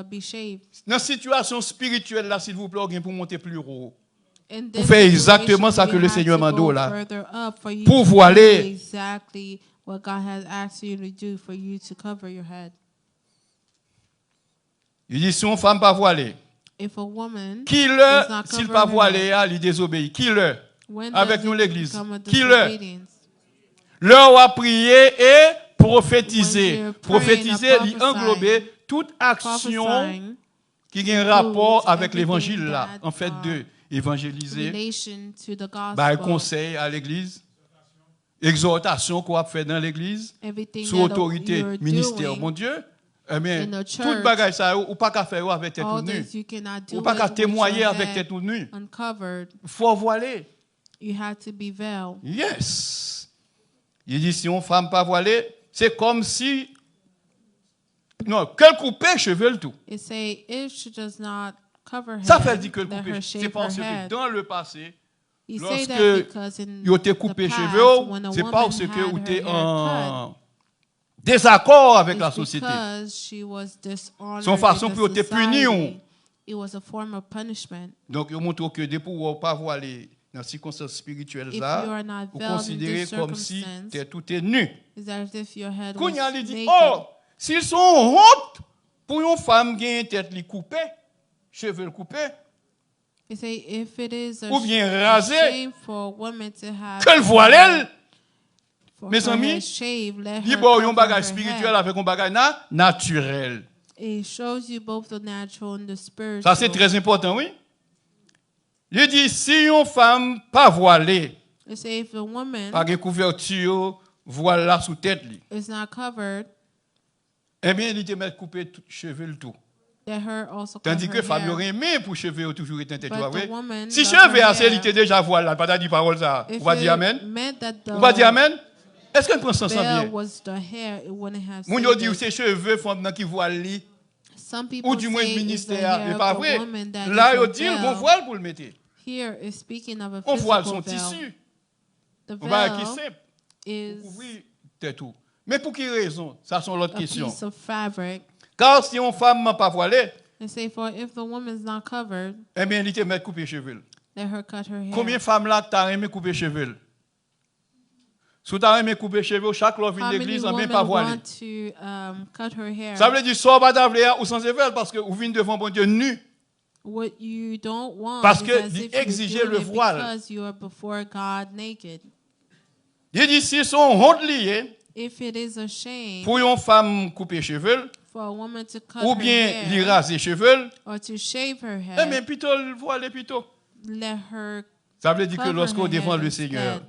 be shaved. Dans la situation spirituelle là, s'il vous plaît, on pour monter plus haut. In Pour this faire exactement situation, ça que you le have Seigneur to m'a go dit là. further up for you Pour to voiler. do exactly what God has asked you to do for you to cover your head. Il dit si une femme pas voilée, If a woman qui does le not s'il cover pas her voilé, head, il désobéit. Qui le when avec does nous it l'église. become a Qui le disobedience? leur a prié et prophétisé. When you're Prophétiser, praying il and englober toute action Prophesying qui a un rapport avec everything l'évangile là. that, En fait, de évangéliser, relation to the bah, gospel. conseil à l'église, exhortation qu'on a fait dans l'église, Everything sous that autorité, you're ministère, doing, mon Dieu. Eh bien, in the tout church, bagage ça, ou pas qu'à faire avec tête all nue. this you cannot do Ou pas it qu'à with témoigner your avec head tête nue. uncovered. Il faut voiler. You have to be veiled. Yes. Il dit si une femme pas voilée, c'est comme si non, qu'elle coupait cheveux le tout. It say if she does not cover her Ça head, fait dire que le let couper. her C'est shave parce her que head. dans le passé, You say that lorsque because in il était the coupé past, cheveux, when a c'est woman parce que had vous her étiez hair en désaccord avec cut, la it's société. because she was dishonored Son façon in the pour te punir. society. It was a form of punishment. Donc, il montre que depuis pour pas voiler dans les circonstances spirituelles, If ça, you are not vous veiled in considérez this comme si circumstance, tout est nu. it's as if your head Quand was il dit, naked. oh, s'ils sont honte pour une femme qui a une tête coupée, cheveux coupés, It say if it is a ou bien a rasé, shame for a woman to have qu'elle voile elle, for mes her amis, head shaved, let il y her a un cover bagage her spirituel head. avec un bagage naturel. It shows you both the natural and the spiritual. Ça, c'est très important, oui. Il dit, si une femme pas voilée, It say if a woman pas de couverture, voile là sous tête, is not covered, eh bien, il te met couper tout, cheveux le tout. let her also Tandis cover que her femme hair. aurait aimé pour cheveux toujours être tête, But the vrai. woman Si love cheveux her assez, il hair. était déjà voile là, pas de dire parole ça. If On va dire it amen. meant that the On va dire amen. Est-ce qu'on prend ça veil bien? was the hair, it wouldn't have Moun saved yo dit it. ces cheveux font qui voile li Some people ou du moins say le it's the ministère, hair c'est of pas the vrai. woman that Là is yo a dit bon veil. voile pour le mettre. Here is speaking of a On voile physical son veil. tissu. The On va qui veil simple. is Couvrir tête tout. Mais pour quelle raison? Ça sont l'autre a question. piece of fabric. Car si une femme n'a pas voilé, And say for if the woman's not covered, eh bien il te met couper cheveux. let her cut her hair. Combien de femmes là t'as aimé couper cheveux? Si tu as aimé couper cheveux, chaque fois vient How many l'église en même women pas voilé. want to cut her hair? Ça veut dire soit pas d'avoir ou sans ével parce que vous venez devant bon Dieu nu. What you don't want Parce is que as if you're d'exiger doing le it voile. because you are before God naked. Il dit si son honte liée If it is a shame pour une femme couper cheveux for a woman to cut ou her bien lui hair raser cheveux, or to shave her eh head, bien plutôt le voiler plutôt. let her Ça veut dire que cover lorsqu'on her défend head le Seigneur. instead.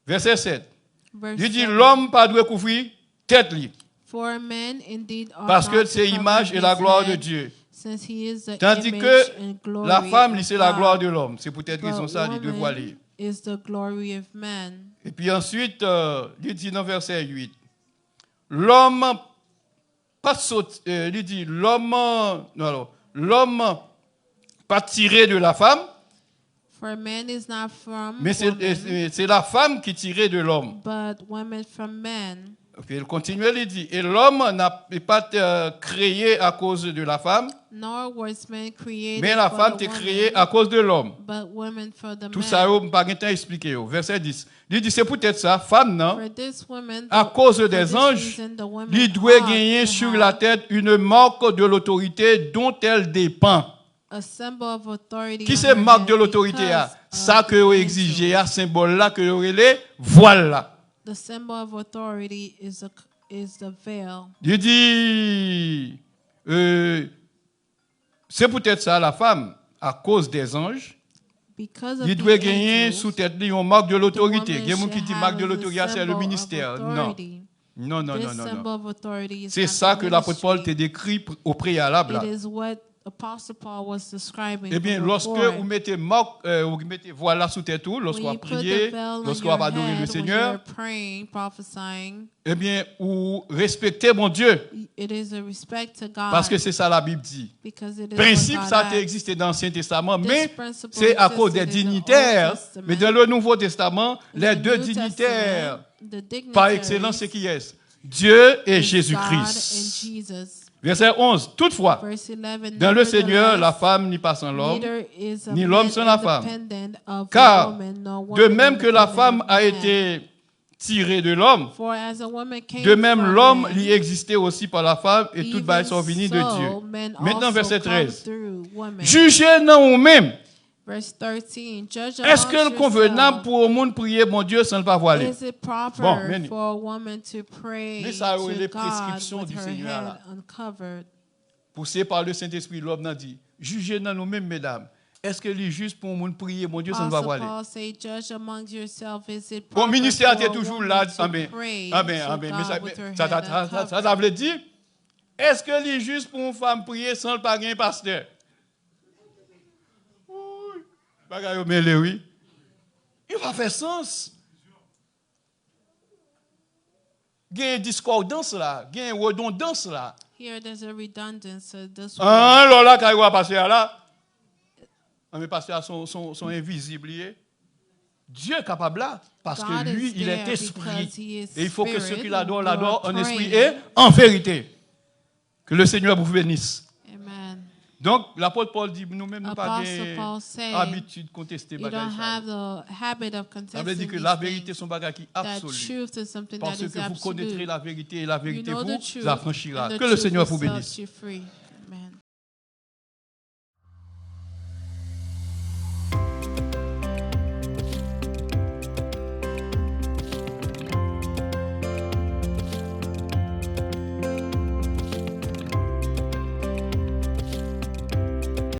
Verset 7. Verse Il dit 7. l'homme pas doit couvrir tête li For men indeed are parce que not to c'est cover l'image et la his gloire de head, Dieu. since he is the Tandis image que and glory la femme, of c'est la gloire God, de l'homme. C'est peut-être raison but ça, il doit woman voiler. is the glory of man. Et puis ensuite, il dit dans verset 8, l'homme, pas saute, il dit, l'homme pas tiré de la femme, For man is not from mais woman, c'est la femme qui tirée de l'homme. but woman from man. Puis il continue, il dit, et l'homme n'a pas créé à cause de la femme, Nor was man created mais la for femme the t'est woman, créée à cause de l'homme. but woman for the Tout man. ça, on n'a pas de temps à expliquer. Verset 10. Il dit, c'est peut-être ça, femme, non? For this woman, À cause for des this anges, reason, the woman il doit ought gagner to sur have la tête une marque de l'autorité dont elle dépend. a symbol of authority Qui on c'est her marque head de l'autorité? because Ça of que the vous angel. exigez, à symbole là que vous les voilà. The symbol of authority is the veil. Il dit, c'est peut-être ça la femme, à cause des anges, Because of il the doit gagner angels, sous tête une marque de the l'autorité. woman Il y a des gens qui should disent have marque de as a l'autorité, c'est le symbol of ministère. Non, authority. non, non, This non, non. symbol non. of authority is C'est not ça the que l'apôtre Paul t'a ministry. décrit au préalable. It Là. is what Apostle Paul was describing. Eh bien, from lorsque before. vous mettez vous mettez voilà sous tête tout, When lorsqu'on you va put the prier, veil on lorsqu'on your va adorer le head, when Seigneur, you're praying, prophesying, eh bien, vous respectez mon Dieu, it is a respect to God. parce que c'est ça la Bible dit. Because it is Principe, what God ça a asks. existé dans l'Ancien Testament, This mais principle c'est à cause des existed in the Old dignitaires. Testament. Mais dans le Nouveau Testament, In les the deux New dignitaires, Testament, the dignitaries par excellence, c'est qui est? Dieu et is God Jésus-Christ. and Jesus. Verset 11. Toutefois, Verse 11, dans le Seigneur, la nevertheless, femme n'y pas sans l'homme, neither is a ni l'homme man sans la femme. independent of a Car, woman, nor de woman même que la independent femme of a man. été tirée de l'homme, For as a woman came de même from l'homme man, l'y existait aussi par la femme, et toutes even bagailles sont venues de so, Dieu. men Maintenant, also verset come 13. through woman. Jugez dans vous-même. Verse 13, judge Est-ce que le amongst convenable yourselves. pour le monde prier mon Dieu sans le pas voiler? Is it proper Bon, mais- for a woman to pray Mais ça, to les God prescriptions with du her Seigneur, head là. uncovered? Poussé par le Saint-Esprit, l'homme n'a dit, jugez dans nous-mêmes, mesdames. Est-ce que les juste pour le monde prier mon Dieu sans le pas Apostle voiler? Paul say, judge among yourselves. Is it Bon, proper ministère for était a toujours woman là. to Amen. pray Amen. to Amen. God Mais ça, with her ça, head ça uncovered? veut dire, est-ce que les juste pour une femme prier sans le pas gagner pasteur? Oui. Bagaille au mêlé, oui. Il va faire sens. Il y a une discordance là, il y a une redondance là. Here there's a redundance. This Ah, alors là, quand il va passer là, mais pasteur sont invisibles. Dieu est capable là, parce God que lui, is il est there esprit. because he is Et il faut que ceux spirit, qui l'adorent, and l'adorent you en are esprit praying. et en vérité. Que le Seigneur vous bénisse. Amen. Donc, l'apôtre Paul dit, nous-mêmes, nous n'avons Apostle pas Paul said, l'habitude de contester you bagaille don't ça. have the habit of Ça veut dire contesting que la these vérité, things. c'est un bagage qui est That absolu. truth is something Parce that is que vous connaîtrez absolute. la vérité et la You vérité know the vous truth, affranchira. and the Que le truth Seigneur will vous set bénisse. you free.